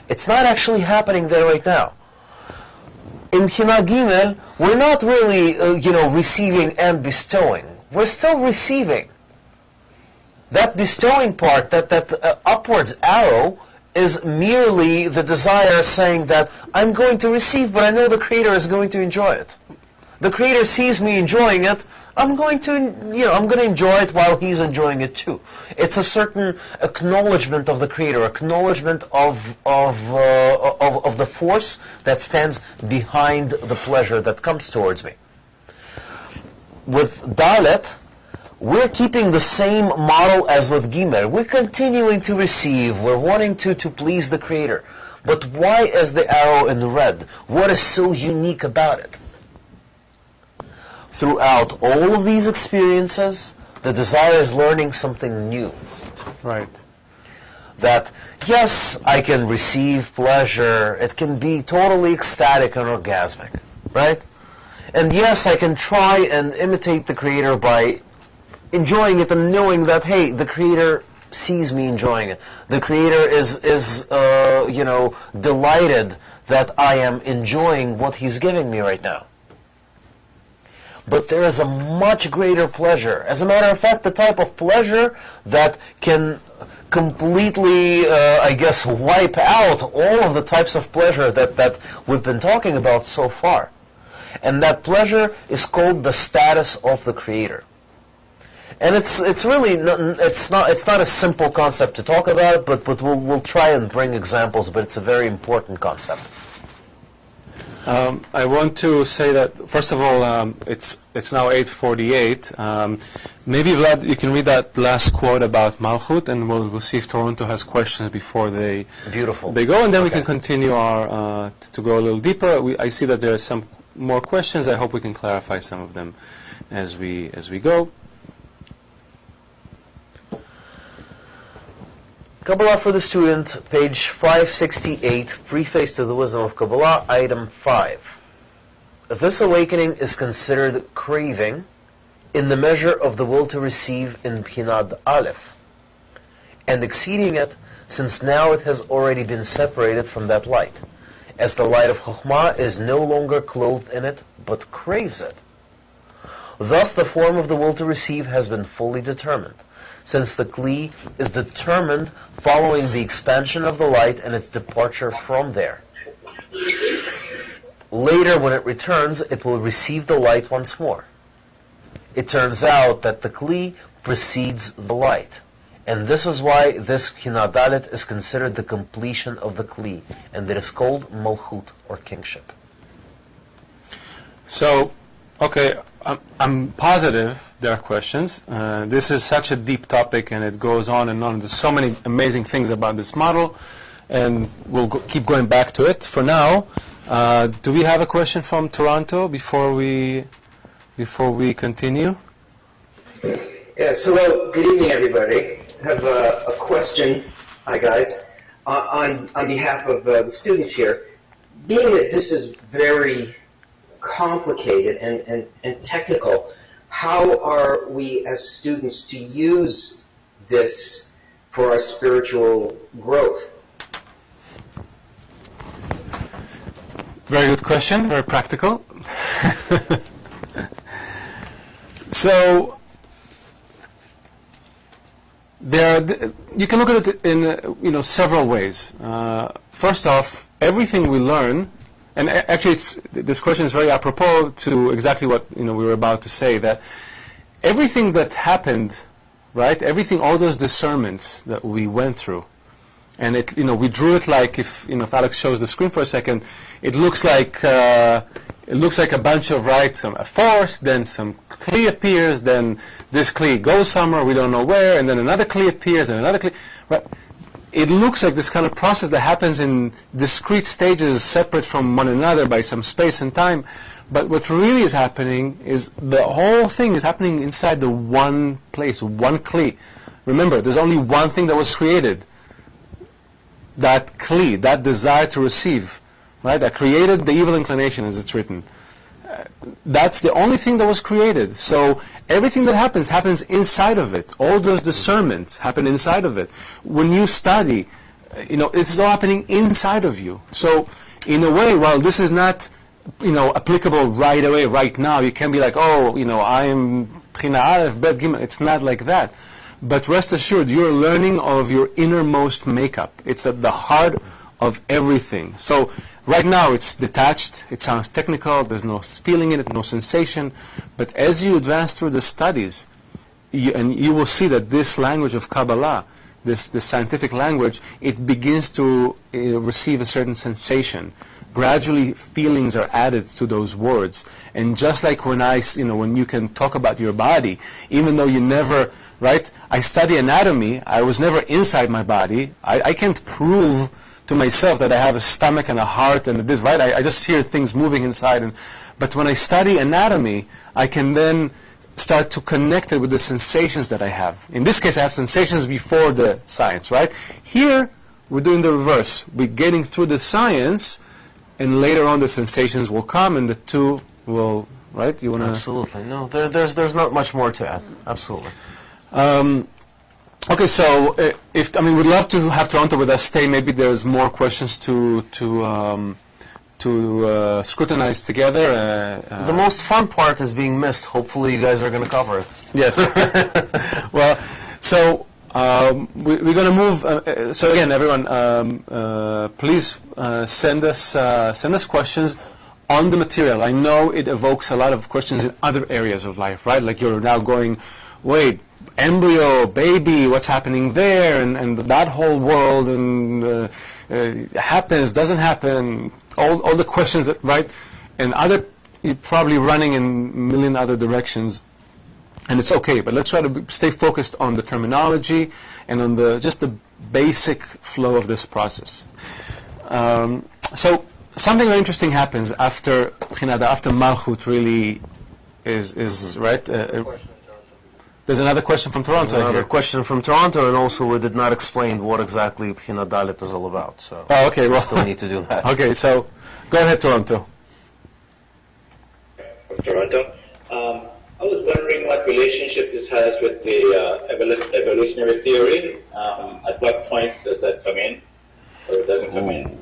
It's not actually happening there right now. In B'china Gimel, we're not really, receiving and bestowing. We're still receiving. That bestowing part, that upwards arrow, is merely the desire saying that I'm going to receive, but I know the Creator is going to enjoy it. the Creator sees me enjoying it, I'm going to enjoy it while He's enjoying it too. It's a certain acknowledgement of the Creator, acknowledgement of the force that stands behind the pleasure that comes towards me. With Dalet, we're keeping the same model as with Gimel. We're continuing to receive. We're wanting to please the Creator. But why is the arrow in red? What is so unique about it? Throughout all of these experiences, the desire is learning something new. Right. That, yes, I can receive pleasure. It can be totally ecstatic and orgasmic. Right? And yes, I can try and imitate the Creator by enjoying it and knowing that, hey, the Creator sees me enjoying it. The Creator is delighted that I am enjoying what He's giving me right now. But there is a much greater pleasure. As a matter of fact, the type of pleasure that can completely, wipe out all of the types of pleasure that we've been talking about so far. And that pleasure is called the status of the Creator. And it's really not a simple concept to talk about, but we'll try and bring examples. But it's a very important concept. I want to say that first of all, it's now 8:48. Maybe Vlad, you can read that last quote about Malchut, and we'll see if Toronto has questions before they go, and then we can continue to go a little deeper. I see that there are some more questions. I hope we can clarify some of them as we go. Kabbalah for the Student, page 568, Preface to the Wisdom of Kabbalah, item 5. This awakening is considered craving in the measure of the will to receive in Bchinad Aleph, and exceeding it, since now it has already been separated from that light, as the light of Chokhmah is no longer clothed in it, but craves it. Thus the form of the will to receive has been fully determined, since the Kli is determined following the expansion of the light and its departure from there. Later, when it returns, it will receive the light once more. It turns out that the Kli precedes the light, and this is why this Bchinad Dalet is considered the completion of the Kli, and it is called Malchut, or kingship. So, okay, I'm positive there are questions. This is such a deep topic, and it goes on and on. There's so many amazing things about this model, and we'll keep going back to it. For now, do we have a question from Toronto before we continue? Yes. Hello. Good evening, everybody. I have a question. Hi, guys. On behalf of the students here, being that this is very complicated and technical, how are we as students to use this for our spiritual growth? Very good question, very practical. So, you can look at it in several ways. First off, everything we learn, and actually this question is very apropos to exactly what we were about to say, that everything that happened, right? Everything, all those discernments that we went through, and we drew it like if Alex shows the screen for a second, it looks like a bunch of a force, then some Kli appears, then this Kli goes somewhere, we don't know where, and then another Kli appears, and another Kli, right? It looks like this kind of process that happens in discrete stages separate from one another by some space and time. But what really is happening is the whole thing is happening inside the one place, one Kli. Remember, there's only one thing that was created. That Kli, that desire to receive, right? That created the evil inclination, as it's written. That's the only thing that was created. So everything that happens inside of it. All those discernments happen inside of it. When you study, it's all happening inside of you. So in a way, while this is not, applicable right away, right now, you can be like, I am Bchina Aleph, Bet Gimel. It's not like that. But rest assured, you're learning of your innermost makeup. It's at the heart of everything. So Right now it's detached, it sounds technical, there's no feeling in it, no sensation, but as you advance through the studies, you will see that this language of Kabbalah, this scientific language, it begins to receive a certain sensation. Gradually feelings are added to those words. And just like when you can talk about your body, even though you never, right, I study anatomy, I was never inside my body, I can't prove to myself that I have a stomach and a heart and this, right? I just hear things moving inside. But when I study anatomy, I can then start to connect it with the sensations that I have. In this case, I have sensations before the science, right? Here, we're doing the reverse. We're getting through the science, and later on the sensations will come, and the two will, right? You want to? Absolutely. No, there's not much more to add. Absolutely. Okay, so we'd love to have Toronto with us stay. Maybe there's more questions to scrutinize together. The most fun part is being missed. Hopefully, you guys are going to cover it. Yes. Well, so we're going to move. So again, everyone, please send us questions on the material. I know it evokes a lot of questions in other areas of life, right? Like you're now going, wait, embryo, baby, what's happening there, and that whole world, and happens, doesn't happen, all the questions that, right? And you're probably running in a million other directions, and it's okay, but let's try to stay focused on the terminology and on just the basic flow of this process. So something very interesting happens after Malchut really is right. There's another question from Toronto. Another question from Toronto, and also we did not explain what exactly Bchina Dalet is all about. So okay, well, we still need to do that. Okay, so go ahead, Toronto. Toronto. I was wondering what relationship this has with the evolutionary theory. At what point does that come in, or it doesn't come in?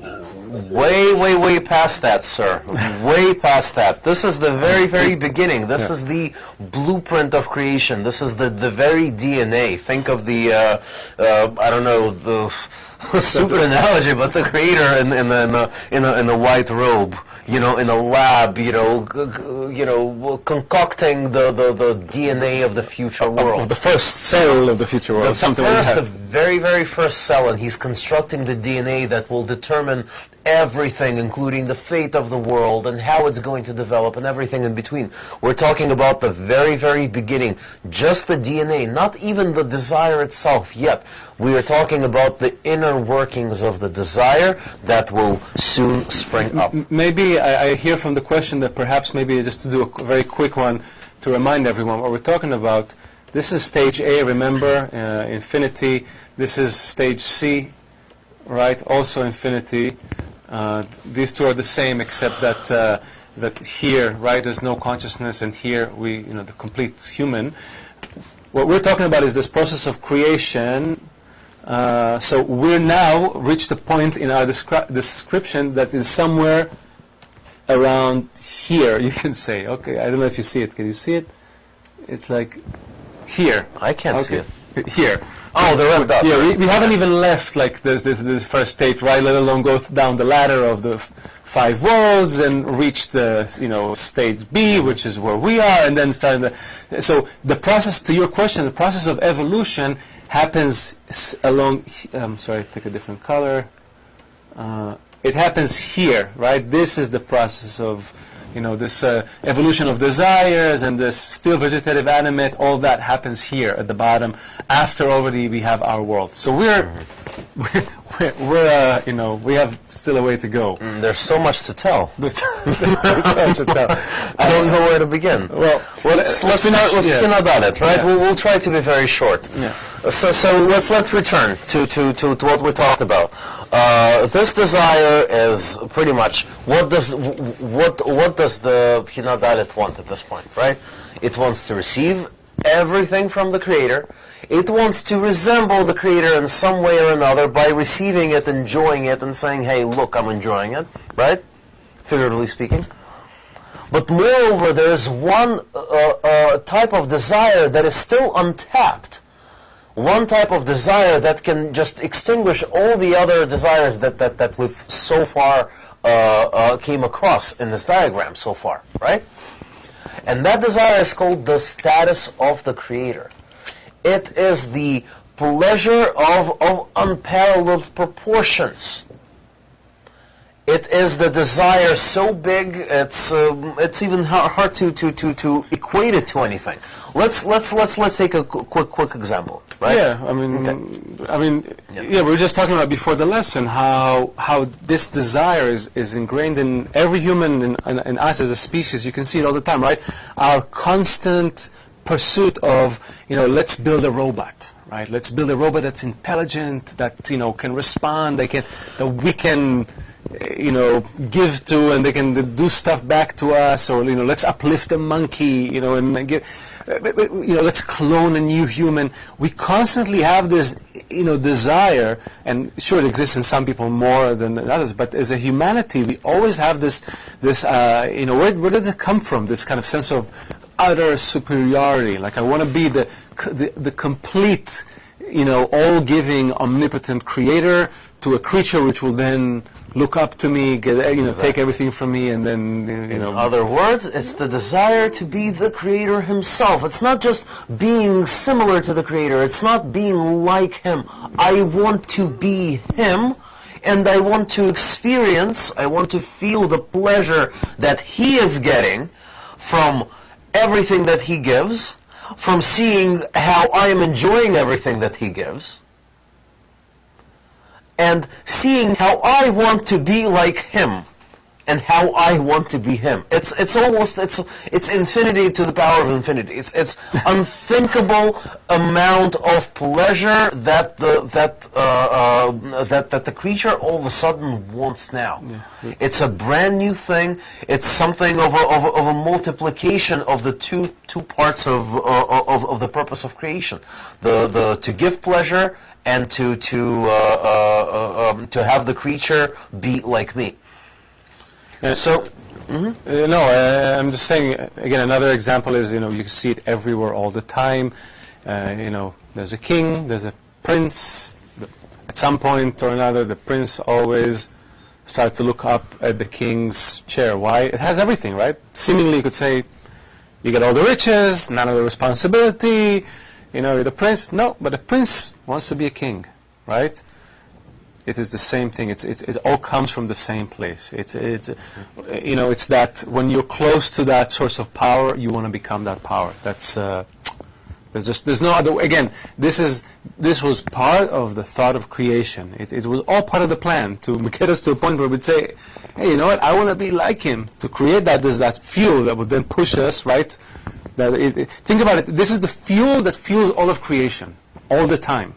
Way past that, sir. Way past that. This is the very beginning. This is the blueprint of creation. This is the very DNA. Think of the I don't know, the stupid analogy, but the creator in a white robe, in a lab, concocting the DNA of the future world. Of the first cell of the future world. The very first cell, and he's constructing the DNA that will determine everything, including the fate of the world and how it's going to develop and everything in between. We're talking about the very beginning, just the DNA, not even the desire itself yet. We are talking about the inner workings of the desire that will soon spring up. Maybe I hear from the question that perhaps maybe just to do a very quick one to remind everyone what we're talking about. This is stage A, remember, infinity. This is stage C, right, also infinity. These two are the same, except that here, right, there's no consciousness, and here the complete human. What we're talking about is this process of creation. So we're now reached a point in our description that is somewhere around here. You can say, okay, I don't know if you see it. Can you see it? It's like here. I can't see it. Here. Oh, the red dot. Yeah, we haven't even left like this first stage, right? Let alone go down the ladder of the 5 worlds and reach the stage B, which is where we are, and then start so the process, to your question, the process of evolution happens along. Sorry, take a different color. It happens here, right? This is the process of this evolution of desires and this still vegetative animate, all that happens here at the bottom after already we have our world. So we have still a way to go. There's so much to tell. There's so much to tell. I don't know where to begin. Well, let's start with Bchina Dalet, right? Yeah. We'll try to be very short. Yeah. So let's return to what we talked about. This desire is pretty much what does the Bchina Dalet want at this point, right? It wants to receive everything from the Creator. It wants to resemble the Creator in some way or another by receiving it, enjoying it, and saying, hey, look, I'm enjoying it, right? Figuratively speaking. But moreover, there is one type of desire that is still untapped. One type of desire that can just extinguish all the other desires that we've so far came across in this diagram so far, right? And that desire is called the status of the Creator. It is the pleasure of unparalleled proportions. It is the desire so big it's even hard to equate it to anything. Let's take a quick example, right? Yeah, we were just talking about before the lesson how this desire is ingrained in every human and us as a species. You can see it all the time, right? Our constant pursuit of, let's build a robot, right? Let's build a robot that's intelligent, that can respond, that we can give to, and they can do stuff back to us, or let's uplift a monkey, and give, let's clone a new human. We constantly have this, desire, and sure, it exists in some people more than others, but as a humanity, we always have this, where does it come from? This kind of sense of utter superiority. Like I want to be the complete, all-giving, omnipotent creator to a creature which will then look up to me, take everything from me, and then, In other words, it's the desire to be the Creator Himself. It's not just being similar to the Creator. It's not being like Him. I want to be Him, and I want to experience, I want to feel the pleasure that He is getting from everything that He gives, from seeing how I am enjoying everything that He gives, and seeing how I want to be like Him, and how I want to be Him. It's infinity to the power of infinity. It's unthinkable amount of pleasure that the creature all of a sudden wants now. Yeah. It's a brand new thing. It's something of a multiplication of the two parts of the purpose of creation. To give pleasure and to have the creature be like me. So, I'm just saying, again, another example is, you can see it everywhere all the time. There's a king, there's a prince. At some point or another, the prince always starts to look up at the king's chair. Why? It has everything, right? Seemingly, you could say, you get all the riches, none of the responsibility, you're the prince. No, but the prince wants to be a king, right? It is the same thing. It all comes from the same place. It's that when you're close to that source of power, you want to become that power. There's no other. Again, this was part of the thought of creation. It was all part of the plan to get us to a point where we'd say, hey, you know what? I want to be like Him. To create that, there's that fuel that would then push us, right? Think about it. This is the fuel that fuels all of creation, all the time.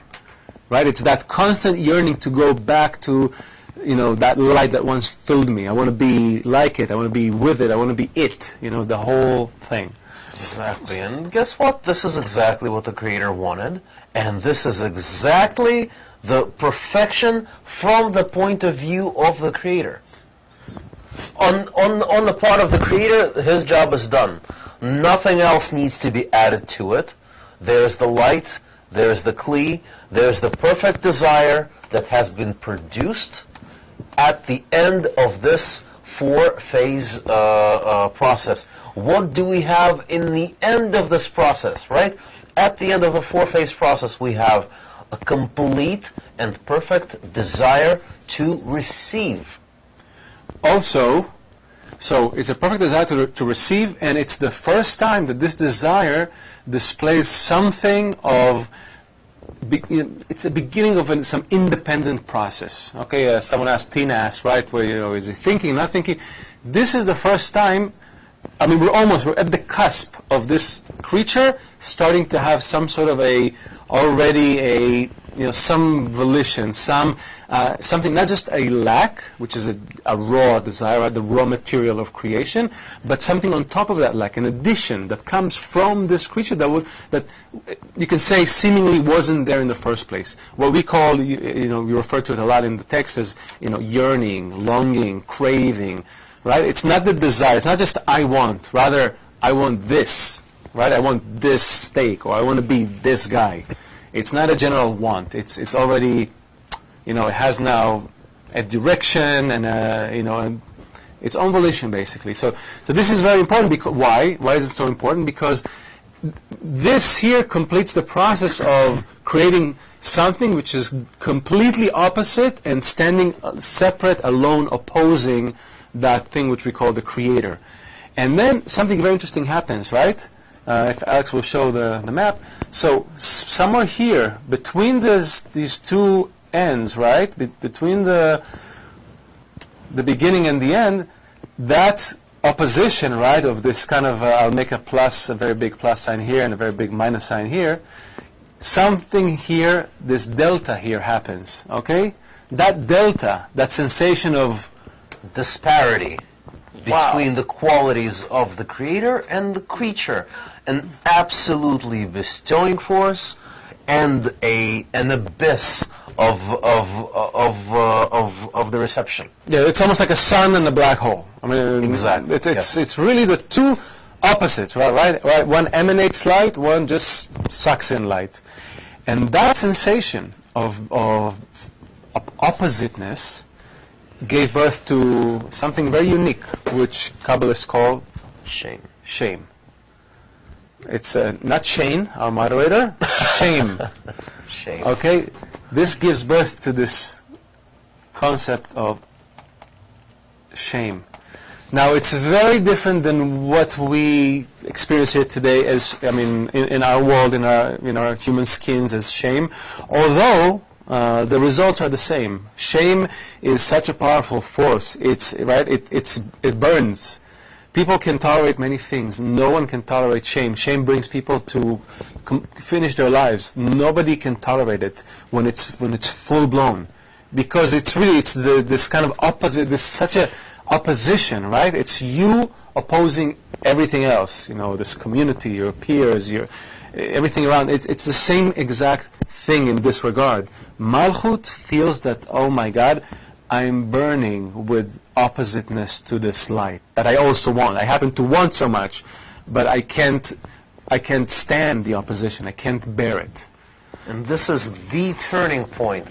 Right? It's that constant yearning to go back to, that light that once filled me. I want to be like it. I want to be with it. I want to be it. The whole thing. Exactly. And guess what? This is exactly what the Creator wanted. And this is exactly the perfection from the point of view of the Creator. On the part of the Creator, His job is done. Nothing else needs to be added to it. There's the light. There's the Kli, there's the perfect desire that has been produced at the end of this four-phase process. What do we have in the end of this process, right? At the end of the four-phase process, we have a complete and perfect desire to receive. Also, so it's a perfect desire to receive, and it's the first time that this desire displays something of, it's a beginning of some independent process. Okay, someone asked, Tina asked, right, where, is he thinking, not thinking? This is the first time, we're at the cusp of this creature starting to have some sort of some volition, something, not just a lack, which is a raw desire, the raw material of creation, but something on top of that lack, an addition that comes from this creature that you can say seemingly wasn't there in the first place. What we call, you refer to it a lot in the text as, yearning, longing, craving, right? It's not the desire, it's not just I want, rather I want this, right? I want this steak, or I want to be this guy. It's not a general want. It's already, it has now a direction and and its own volition, basically. So this is very important. Because why? Why is it so important? Because this here completes the process of creating something which is completely opposite and standing separate, alone, opposing that thing which we call the creator. And then something very interesting happens, right? If Alex will show the map. So somewhere here, between these two ends, right? Between the beginning and the end, that opposition, right, of this kind of, I'll make a very big plus sign here and a very big minus sign here, something here, this delta here happens, okay? That delta, that sensation of disparity between the qualities of the creator and the creature, an absolutely bestowing force and an abyss of the reception. Yeah, it's almost like a sun and a black hole. I mean, exactly. It's really the two opposites, right? One emanates light, one just sucks in light, and that sensation of oppositeness gave birth to something very unique, which Kabbalists call shame. Shame. It's not Shane, our moderator. Shame. Shame. Okay, this gives birth to this concept of shame. Now, it's very different than what we experience here today as, in our world, in our human skins as shame. Although the results are the same. Shame is such a powerful force. It burns. People can tolerate many things. No one can tolerate shame. Shame brings people to finish their lives. Nobody can tolerate it when it's full blown, because it's this kind of opposite. This such a opposition, right? It's you opposing everything else. This community, your peers, everything around. It's the same exact thing in this regard. Malchut feels that, oh my God, I'm burning with oppositeness to this light that I also want. I happen to want so much, but I can't stand the opposition. I can't bear it. And this is the turning point.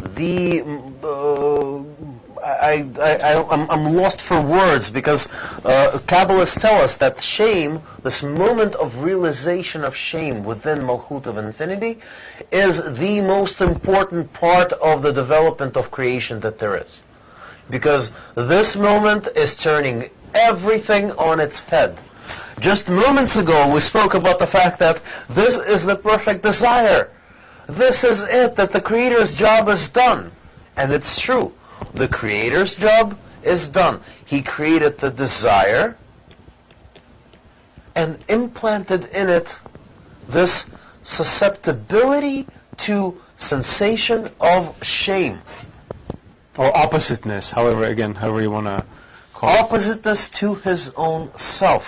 I'm lost for words, because Kabbalists tell us that shame, this moment of realization of shame within Malchut of Infinity, is the most important part of the development of creation that there is. Because this moment is turning everything on its head. Just moments ago we spoke about the fact that this is the perfect desire. This is it, that the Creator's job is done. And it's true. The Creator's job is done. He created the desire and implanted in it this susceptibility to sensation of shame. Or oppositeness, however you want to call it. Oppositeness to his own self.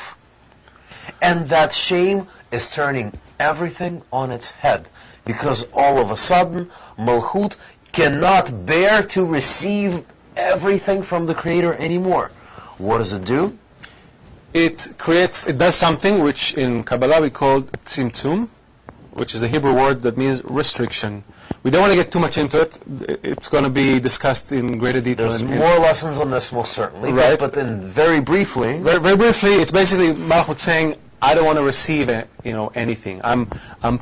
And that shame is turning everything on its head. Because all of a sudden, Malchut cannot bear to receive everything from the Creator anymore. What does it do? It does something which in Kabbalah we call tzimtzum, which is a Hebrew word that means restriction. We don't want to get too much into it. It's going to be discussed in greater detail. There's more lessons on this, most certainly. Right. But very briefly... Very briefly, it's basically Malchut saying, I don't want to receive anything. I'm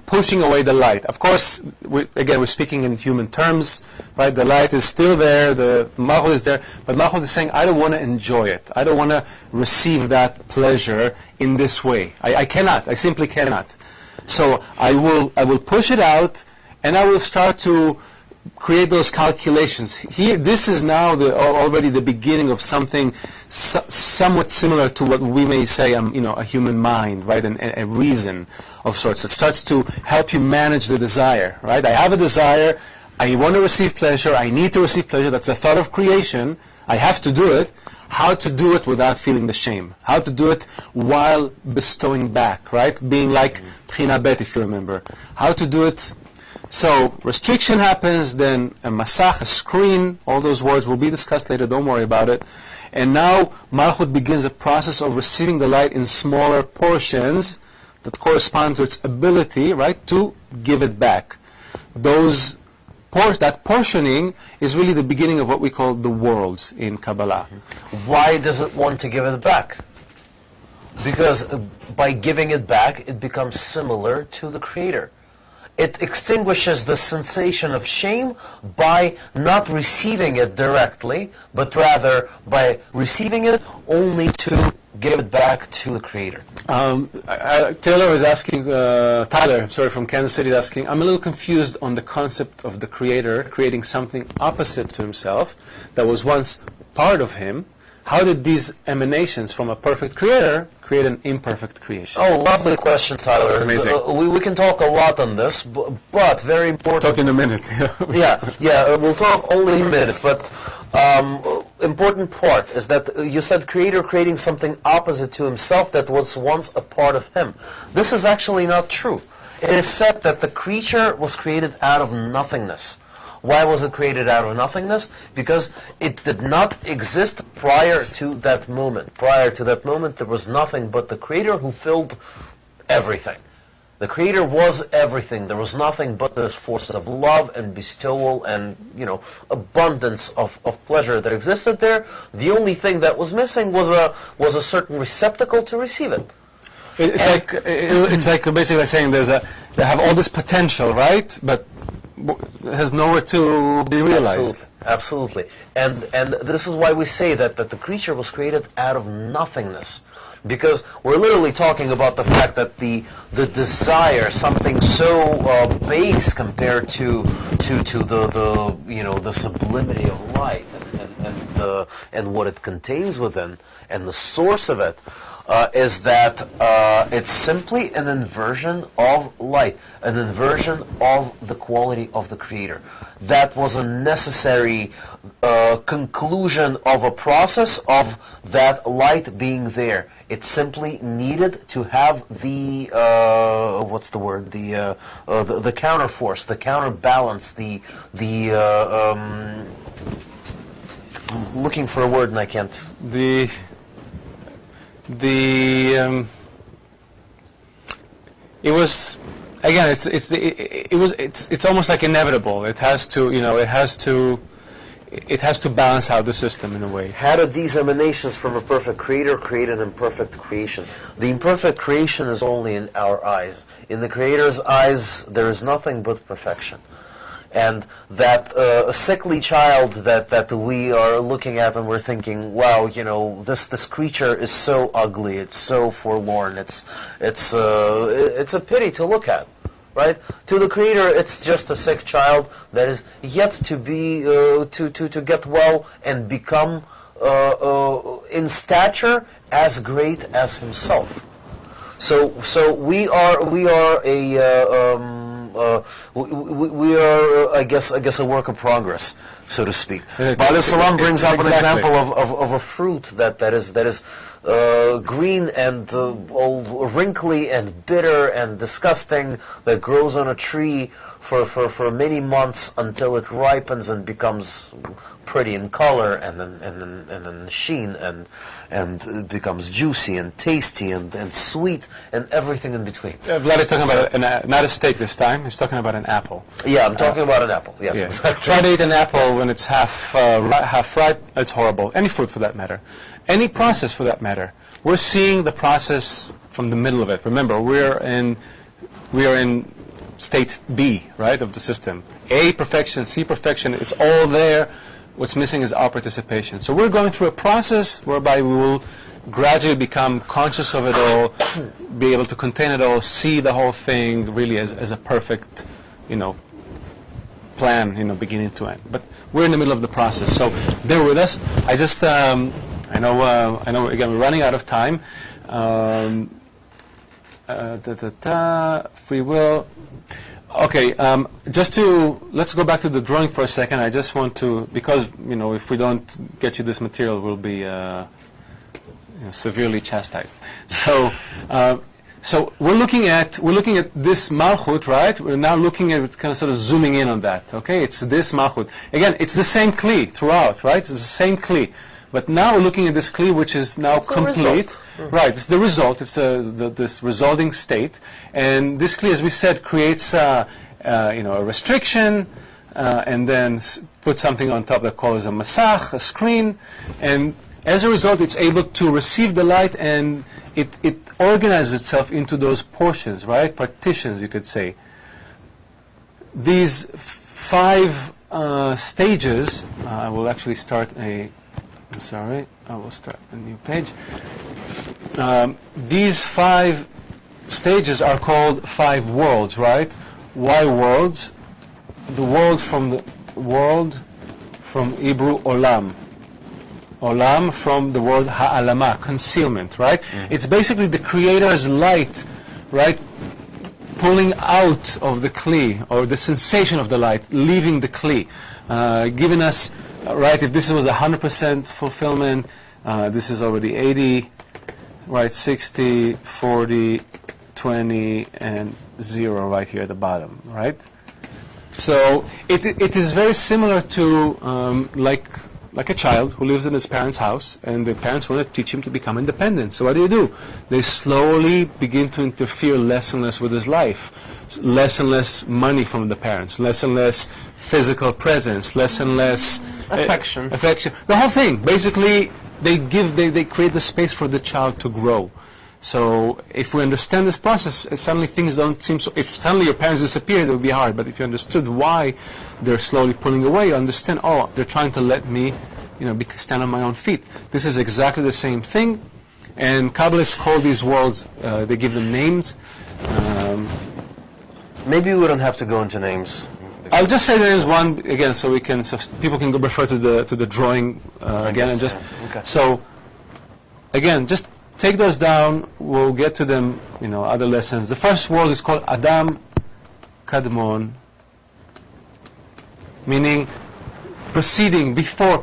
pushing away the light. Of course, we're speaking in human terms, right? The light is still there, the Malchut is there, but Malchut is saying, I don't want to enjoy it. I don't want to receive that pleasure in this way. I cannot. I simply cannot. So I will push it out, and I will start to create those calculations. Here, this is now already the beginning of something somewhat similar to what we may say, a human mind, right, and a reason of sorts. It starts to help you manage the desire, right? I have a desire. I want to receive pleasure. I need to receive pleasure. That's the thought of creation. I have to do it. How to do it without feeling the shame. How to do it while bestowing back, right? Being like B'china Bet, if you remember. How to do it. So restriction happens, then a masach, a screen, all those words will be discussed later, don't worry about it. And now Malchut begins a process of receiving the light in smaller portions that correspond to its ability, right, to give it back. Those that portioning is really the beginning of what we call the worlds in Kabbalah. Why does it want to give it back? Because by giving it back, it becomes similar to the Creator. It extinguishes the sensation of shame by not receiving it directly, but rather by receiving it only to give it back to the Creator. Taylor is asking, Tyler, sorry, from Kansas City, is asking, I'm a little confused on the concept of the Creator creating something opposite to himself that was once part of him. How did these emanations from a perfect Creator create an imperfect creation? Oh, lovely question, Tyler. Amazing. We can talk a lot on this, but very important. Talk in a minute. We'll talk only in a minute, but important part is that you said Creator creating something opposite to himself that was once a part of him. This is actually not true. It is said that the creature was created out of nothingness. Why was it created out of nothingness? Because it did not exist prior to that moment. Prior to that moment, there was nothing but the Creator who filled everything. The Creator was everything. There was nothing but this force of love and bestowal and, abundance of pleasure that existed there. The only thing that was missing was a certain receptacle to receive it. It's like basically saying they have all this potential, right? But it has nowhere to be realized. Absolutely. And this is why we say that the creature was created out of nothingness. Because we're literally talking about the fact that the desire, something so base compared to the sublimity of light and what it contains within and the source of it, is that it's simply an inversion of light, an inversion of the quality of the Creator. That was a necessary conclusion of a process of that light being there. It simply needed to have the what's the word? The counterforce, the counterbalance, I'm looking for a word and I can't. It was, again, it's almost like inevitable. It has to balance out the system in a way. How did these emanations from a perfect Creator create an imperfect creation? The imperfect creation is only in our eyes. In the Creator's eyes, there is nothing but perfection. And that sickly child that we are looking at and we're thinking, wow, this creature is so ugly, it's so forlorn, it's a pity to look at, right? To the Creator, it's just a sick child that is yet to be to get well and become in stature as great as himself. So we are I guess a work of progress, so to speak. Ba'al Salam brings up an example of a fruit that is green and all wrinkly and bitter and disgusting, that grows on a tree for many months until it ripens and becomes pretty in color and then sheen and it becomes juicy and tasty and sweet and everything in between. Vlad is talking about not a steak this time. He's talking about an apple. Yeah, I'm talking about an apple. Yes. Yeah. Exactly. Try to eat an apple when it's half ripe. It's horrible. Any fruit for that matter. Any process for that matter. We're seeing the process from the middle of it. Remember, we are in state B, right, of the system. A, perfection, C, perfection. It's all there. What's missing is our participation. So we're going through a process whereby we will gradually become conscious of it all, be able to contain it all, see the whole thing really as a perfect, plan, beginning to end. But we're in the middle of the process. So bear with us. I just, I know. Again, we're running out of time. Free will. Okay, let's go back to the drawing for a second. I just want to, because, if we don't get you this material, we'll be severely chastised. So we're looking at this Malchut, right? We're now looking at it, kind of sort of zooming in on that. Okay, it's this Malchut. Again, it's the same Kli throughout, right? It's the same Kli. But now we're looking at this Kli, which is now complete. Right, it's the result. It's this resulting state, and this Kli, as we said, creates a restriction, and then put something on top that calls a masach, a screen, and as a result it's able to receive the light, and it organizes itself into those portions, right? Partitions, you could say. These 5 stages, I will actually start I will start a new page. These 5 stages are called 5 worlds, right? Why worlds? The world from Hebrew olam. Olam from the word ha'alama, concealment, right? It's basically the Creator's light, right? Pulling out of the kli, or the sensation of the light, leaving the kli, giving us, right, if this was 100% fulfillment, this is already 80, right, 60, 40, 20, and 0 right here at the bottom, right? So it is very similar to like a child who lives in his parents' house, and the parents want to teach him to become independent. So what do? They slowly begin to interfere less and less with his life. Less and less money from the parents, less and less physical presence, less and less affection. The whole thing. Basically, they create the space for the child to grow. So if we understand this process, suddenly things don't seem so. If suddenly your parents disappeared, it would be hard. But if you understood why they're slowly pulling away, you understand. Oh, they're trying to let me, stand on my own feet. This is exactly the same thing. And Kabbalists call these worlds. They give them names. Maybe we don't have to go into names. I'll just say there is one again, so people can go refer to the drawing again, and just so again, just take those down. We'll get to them, other lessons. The first world is called Adam Kadmon, meaning proceeding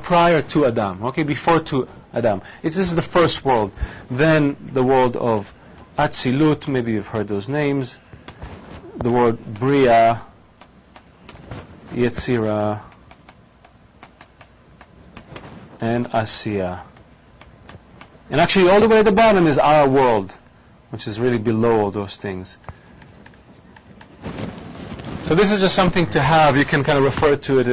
prior to Adam. Okay, before to Adam. This is the first world. Then the world of Atzilut. Maybe you've heard those names. The word Bria, Yetzira, and Asiya. And actually all the way at the bottom is our world, which is really below all those things. So this is just something to have. You can kind of refer to it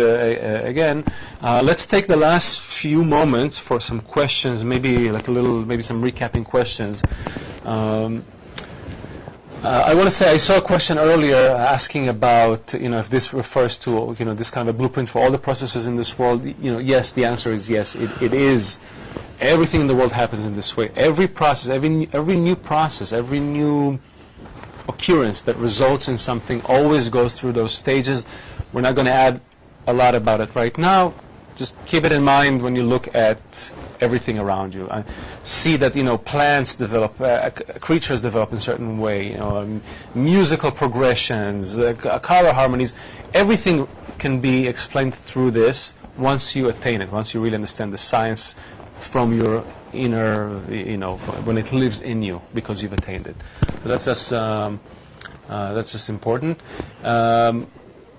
again. Let's take the last few moments for some questions, maybe some recapping questions. I want to say I saw a question earlier asking about if this refers to this kind of a blueprint for all the processes in this world. Yes, the answer is yes. It is. Everything in the world happens in this way. Every process, every new process, every new occurrence that results in something always goes through those stages. We're not going to add a lot about it right now. Just keep it in mind when you look at everything around you. See that plants develop, creatures develop in a certain way. Musical progressions, color harmonies. Everything can be explained through this once you attain it. Once you really understand the science from your inner, when it lives in you because you've attained it. So that's just important.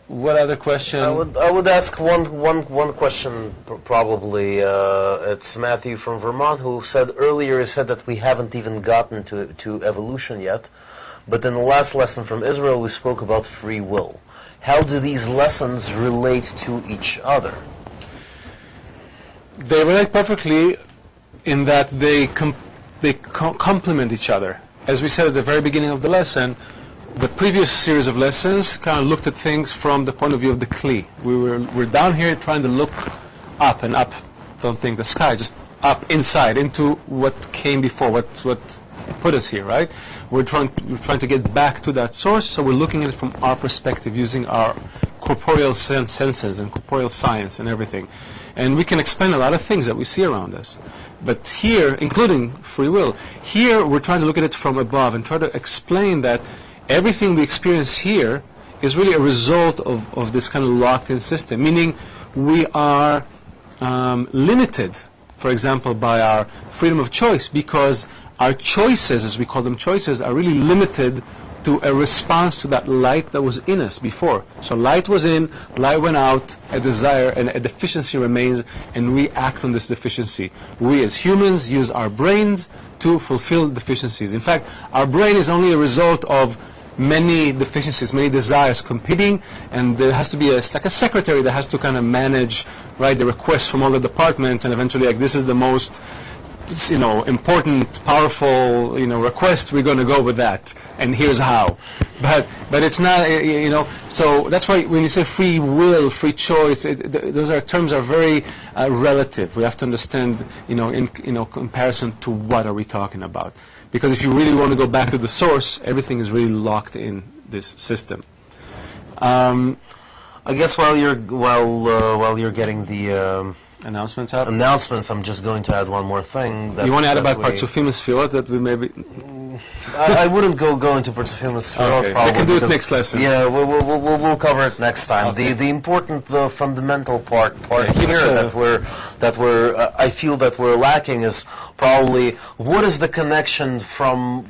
What other question? I would ask one question probably. It's Matthew from Vermont who said earlier that we haven't even gotten to evolution yet, but in the last lesson from Israel we spoke about free will. How do these lessons relate to each other? They relate perfectly in that they complement each other. As we said at the very beginning of the lesson, the previous series of lessons kind of looked at things from the point of view of the Kli. We're down here trying to look up, and up, don't think the sky, just up inside, into what came before, what put us here, right? We're trying to get back to that source, so we're looking at it from our perspective, using our corporeal senses and corporeal science and everything. And we can explain a lot of things that we see around us. But here, including free will, here we're trying to look at it from above and try to explain that everything we experience here is really a result of this kind of locked-in system, meaning we are limited, for example, by our freedom of choice, because our choices, as we call them choices, are really limited to a response to that light that was in us before. So light was in, light went out, a desire and a deficiency remains, and we act on this deficiency. We as humans use our brains to fulfill deficiencies. In fact, our brain is only a result of many deficiencies, many desires competing, and there has to be like a secretary that has to kind of manage, right, the requests from all the departments, and eventually, like, this is the most, important, powerful, request. We're going to go with that, and here's how. But it's not, So that's why when you say free will, free choice, those terms are very relative. We have to understand, in comparison to what are we talking about. Because if you really want to go back to the source, everything is really locked in this system. I guess while you're getting the Announcements out? announcements, I'm just going to add one more thing. You want to add about Parzufim Sfirot that we maybe... I wouldn't go into Parzufim Sfirot. Okay. Probably We can do it next lesson. Yeah, we'll cover it next time. Okay. The important, the fundamental part Yeah, here that we're I feel that we're lacking is probably what is the connection from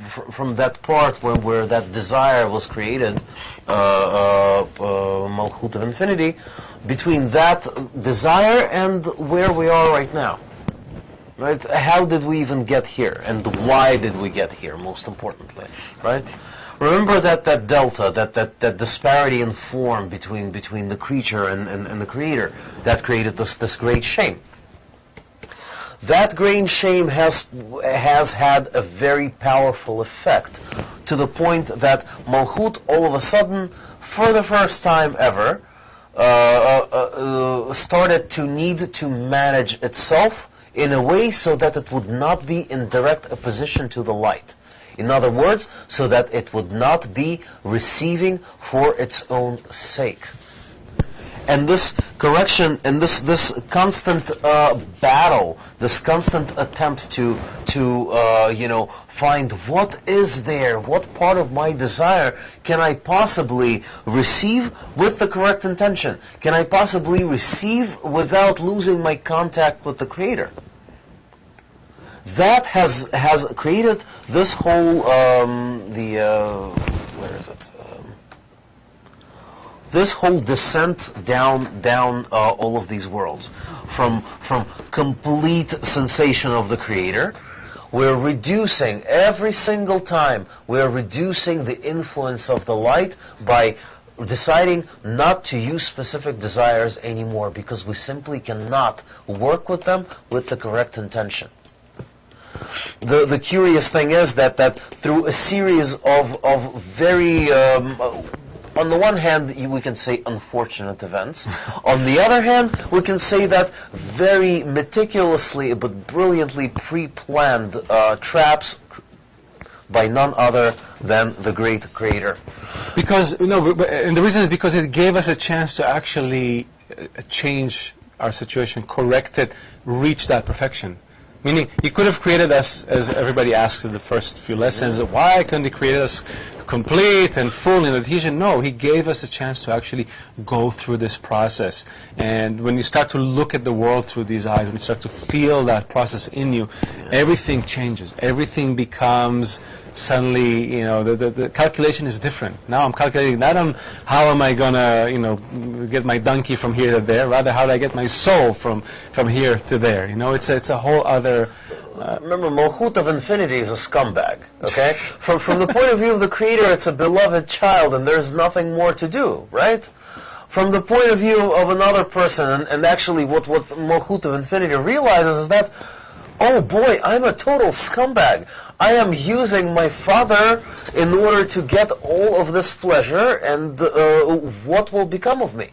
that part where that desire was created, Malchut of Infinity, between that desire and where we are right now. Right? How did we even get here, and why did we get here? Most importantly, right? Remember that delta, that disparity in form between the creature and the creator, that created this great shame. That great shame has had a very powerful effect, to the point that Malchut all of a sudden, for the first time ever, started to need to manage itself in a way so that it would not be in direct opposition to the light. In other words, so that it would not be receiving for its own sake. And this correction and this constant battle, this constant attempt to find what is there, what part of my desire can I possibly receive with the correct intention? Can I possibly receive without losing my contact with the Creator? That has created this whole where is it? This whole descent down all of these worlds, from complete sensation of the Creator. We're reducing every single time. We're reducing the influence of the light by deciding not to use specific desires anymore, because we simply cannot work with them with the correct intention. The curious thing is that through a series of very on the one hand, we can say unfortunate events. On the other hand, we can say that very meticulously but brilliantly pre-planned traps by none other than the great Creator. Because and the reason is because it gave us a chance to actually change our situation, correct it, reach that perfection. Meaning, He could have created us, as everybody asked in the first few lessons, why couldn't He create us complete and full in adhesion? No, He gave us a chance to actually go through this process. And when you start to look at the world through these eyes, when you start to feel that process in you, everything changes. Everything becomes suddenly, the calculation is different. Now I'm calculating not on how am I gonna, get my donkey from here to there. Rather, how do I get my soul from here to there? It's a whole other. Remember, Malchut of Infinity is a scumbag. Okay, from the point of view of the Creator, it's a beloved child, and there's nothing more to do, right? From the point of view of another person, and actually, what Malchut of Infinity realizes is that, oh boy, I'm a total scumbag. I am using my father in order to get all of this pleasure, and what will become of me?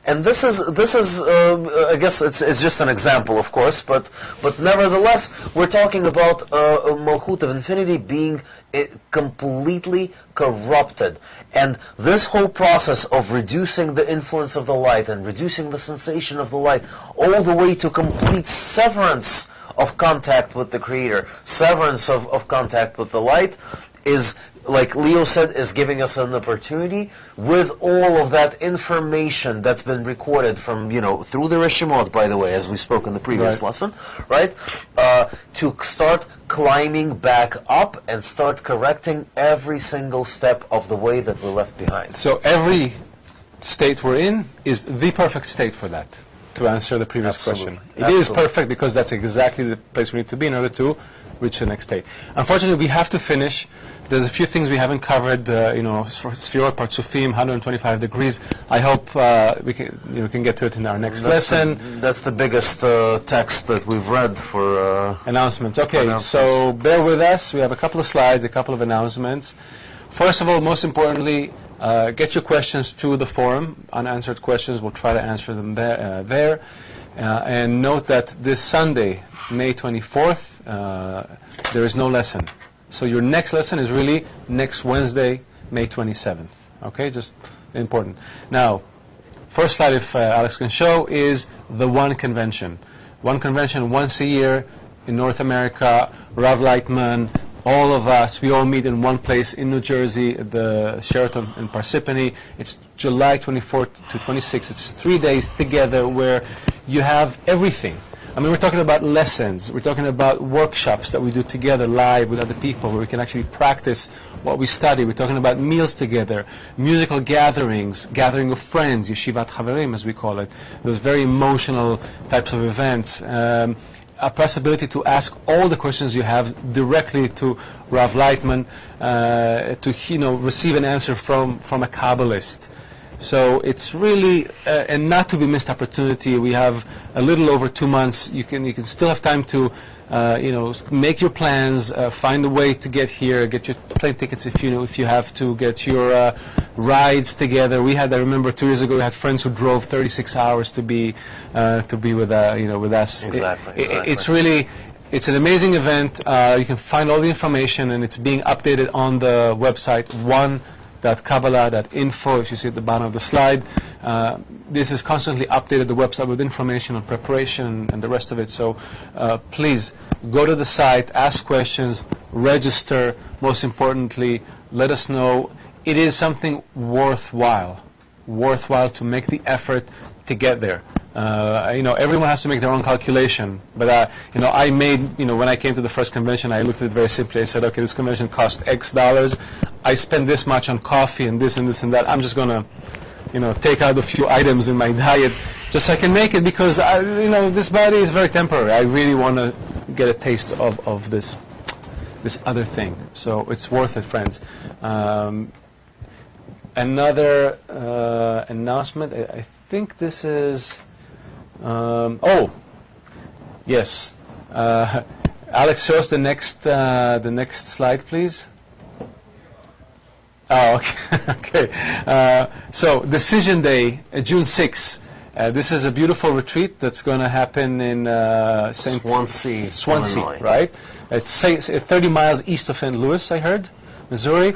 And this is I guess it's just an example, of course, but nevertheless, we're talking about Malchut of Infinity being completely corrupted. And this whole process of reducing the influence of the light and reducing the sensation of the light, all the way to complete severance of contact with the Creator, severance of contact with the light, is, like Leo said, is giving us an opportunity with all of that information that's been recorded from, through the Reshimot, by the way, as we spoke in the previous lesson, right? To start climbing back up and start correcting every single step of the way that we left behind. So every state we're in is the perfect state for that. to answer the previous Absolutely. question. It is perfect because that's exactly the place we need to be in order to reach the next state. Unfortunately, we have to finish. There's a few things we haven't covered. Sfirot Partsufim, 125 degrees. I hope we can get to it in our next lesson. That's the biggest text that we've read for announcements. Okay, so bear with us. We have a couple of slides, a couple of announcements. First of all, most importantly, get your questions to the forum. Unanswered questions, we'll try to answer them there. And note that this Sunday, May 24th, there is no lesson. So your next lesson is really next Wednesday, May 27th. Okay, just important. Now, first slide, if Alex can show, is the one convention. One convention once a year in North America. Rav Lightman, all of us, we all meet in one place in New Jersey, at the Sheraton in Parsippany. It's July 24th to 26th. It's 3 days together where you have everything. I mean, we're talking about lessons. We're talking about workshops that we do together live with other people where we can actually practice what we study. We're talking about meals together, musical gatherings, gathering of friends, yeshivat chaverim as we call it, those very emotional types of events. A possibility to ask all the questions you have directly to Rav Lightman, to receive an answer from a Kabbalist. So it's really a not to be missed opportunity. We have a little over 2 months. You can still have time to make your plans, find a way to get here, get your plane tickets if you have to, get your rides together. I remember 2 years ago we had friends who drove 36 hours to be with us. Exactly. It's an amazing event. You can find all the information, and it's being updated on the website one.kabbalah.info. If you see at the bottom of the slide, this is constantly updated, the website, with information on preparation and the rest of it. So please go to the site, ask questions, register. Most importantly, let us know. It is something worthwhile to make the effort to get there. Everyone has to make their own calculation. But I made, when I came to the first convention, I looked at it very simply. I said, okay, this convention cost X dollars. I spend this much on coffee and this and this and that. I'm just gonna, take out a few items in my diet just so I can make it, because this body is very temporary. I really want to get a taste of this other thing. So it's worth it, friends. Another announcement. I think this is. Yes. Alex, show us the next slide, please. Oh, okay. So Decision Day, June 6th. This is a beautiful retreat that's going to happen in Swansea, Illinois. Right? It's 30 miles east of St. Louis, I heard, Missouri.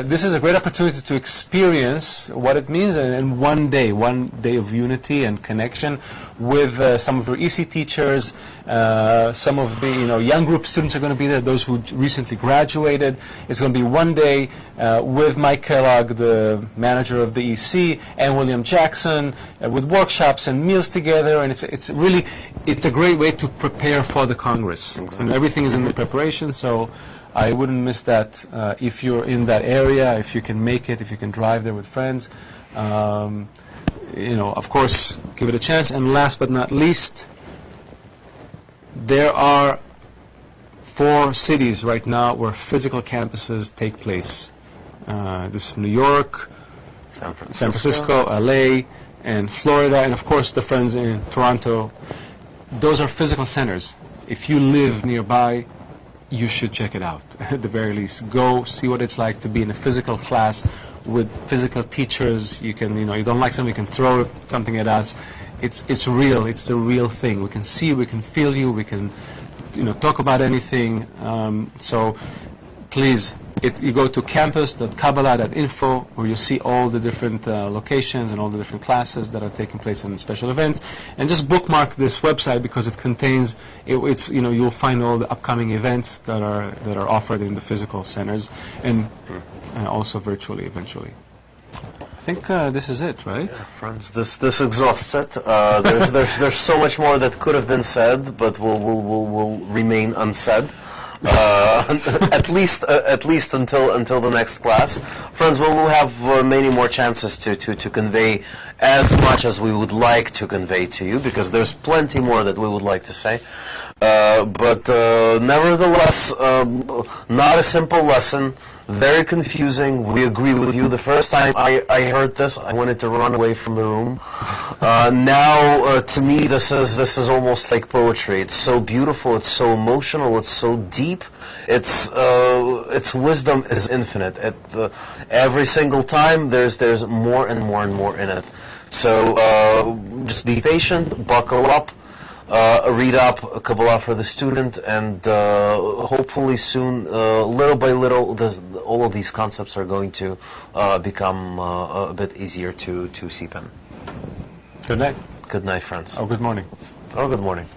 This is a great opportunity to experience what it means in one day of unity and connection with some of your EC teachers. Some of the young group students are going to be there, those who recently graduated. It's going to be 1 day with Mike Kellogg, the manager of the EC, and William Jackson, with workshops and meals together. And it's a great way to prepare for the Congress. Exactly. And everything is in the preparation, so I wouldn't miss that if you're in that area, if you can make it, if you can drive there with friends. Of course, give it a chance. And last but not least, there are 4 cities right now where physical campuses take place. This is New York, San Francisco, LA, and Florida, and of course the friends in Toronto. Those are physical centers. If you live nearby, you should check it out. At the very least, go see what it's like to be in a physical class with physical teachers. You can, you don't like something, you can throw something at us. It's real. It's the real thing. We can see, we can feel you. We can, talk about anything. So, please, you go to campus.kabbalah.info, where you see all the different locations and all the different classes that are taking place in special events, and just bookmark this website because it contains. You'll find all the upcoming events that are offered in the physical centers and also virtually eventually. I think this is it, right? Yeah, friends, this exhausts it. There's so much more that could have been said, but will remain unsaid. at least until the next class. Friends, we'll have many more chances to convey as much as we would like to convey to you, because there's plenty more that we would like to say. But nevertheless, not a simple lesson. Very confusing. We agree with you. The first time I heard this, I wanted to run away from the room. Now, to me, this is almost like poetry. It's so beautiful. It's so emotional. It's so deep. Its wisdom is infinite. Every single time, there's more and more and more in it. So just be patient. Buckle up. Read up Kabbalah for the student, and hopefully soon, little by little, all of these concepts are going to become a bit easier to seep in. Good night. Good night, friends. Oh, good morning. Oh, good morning.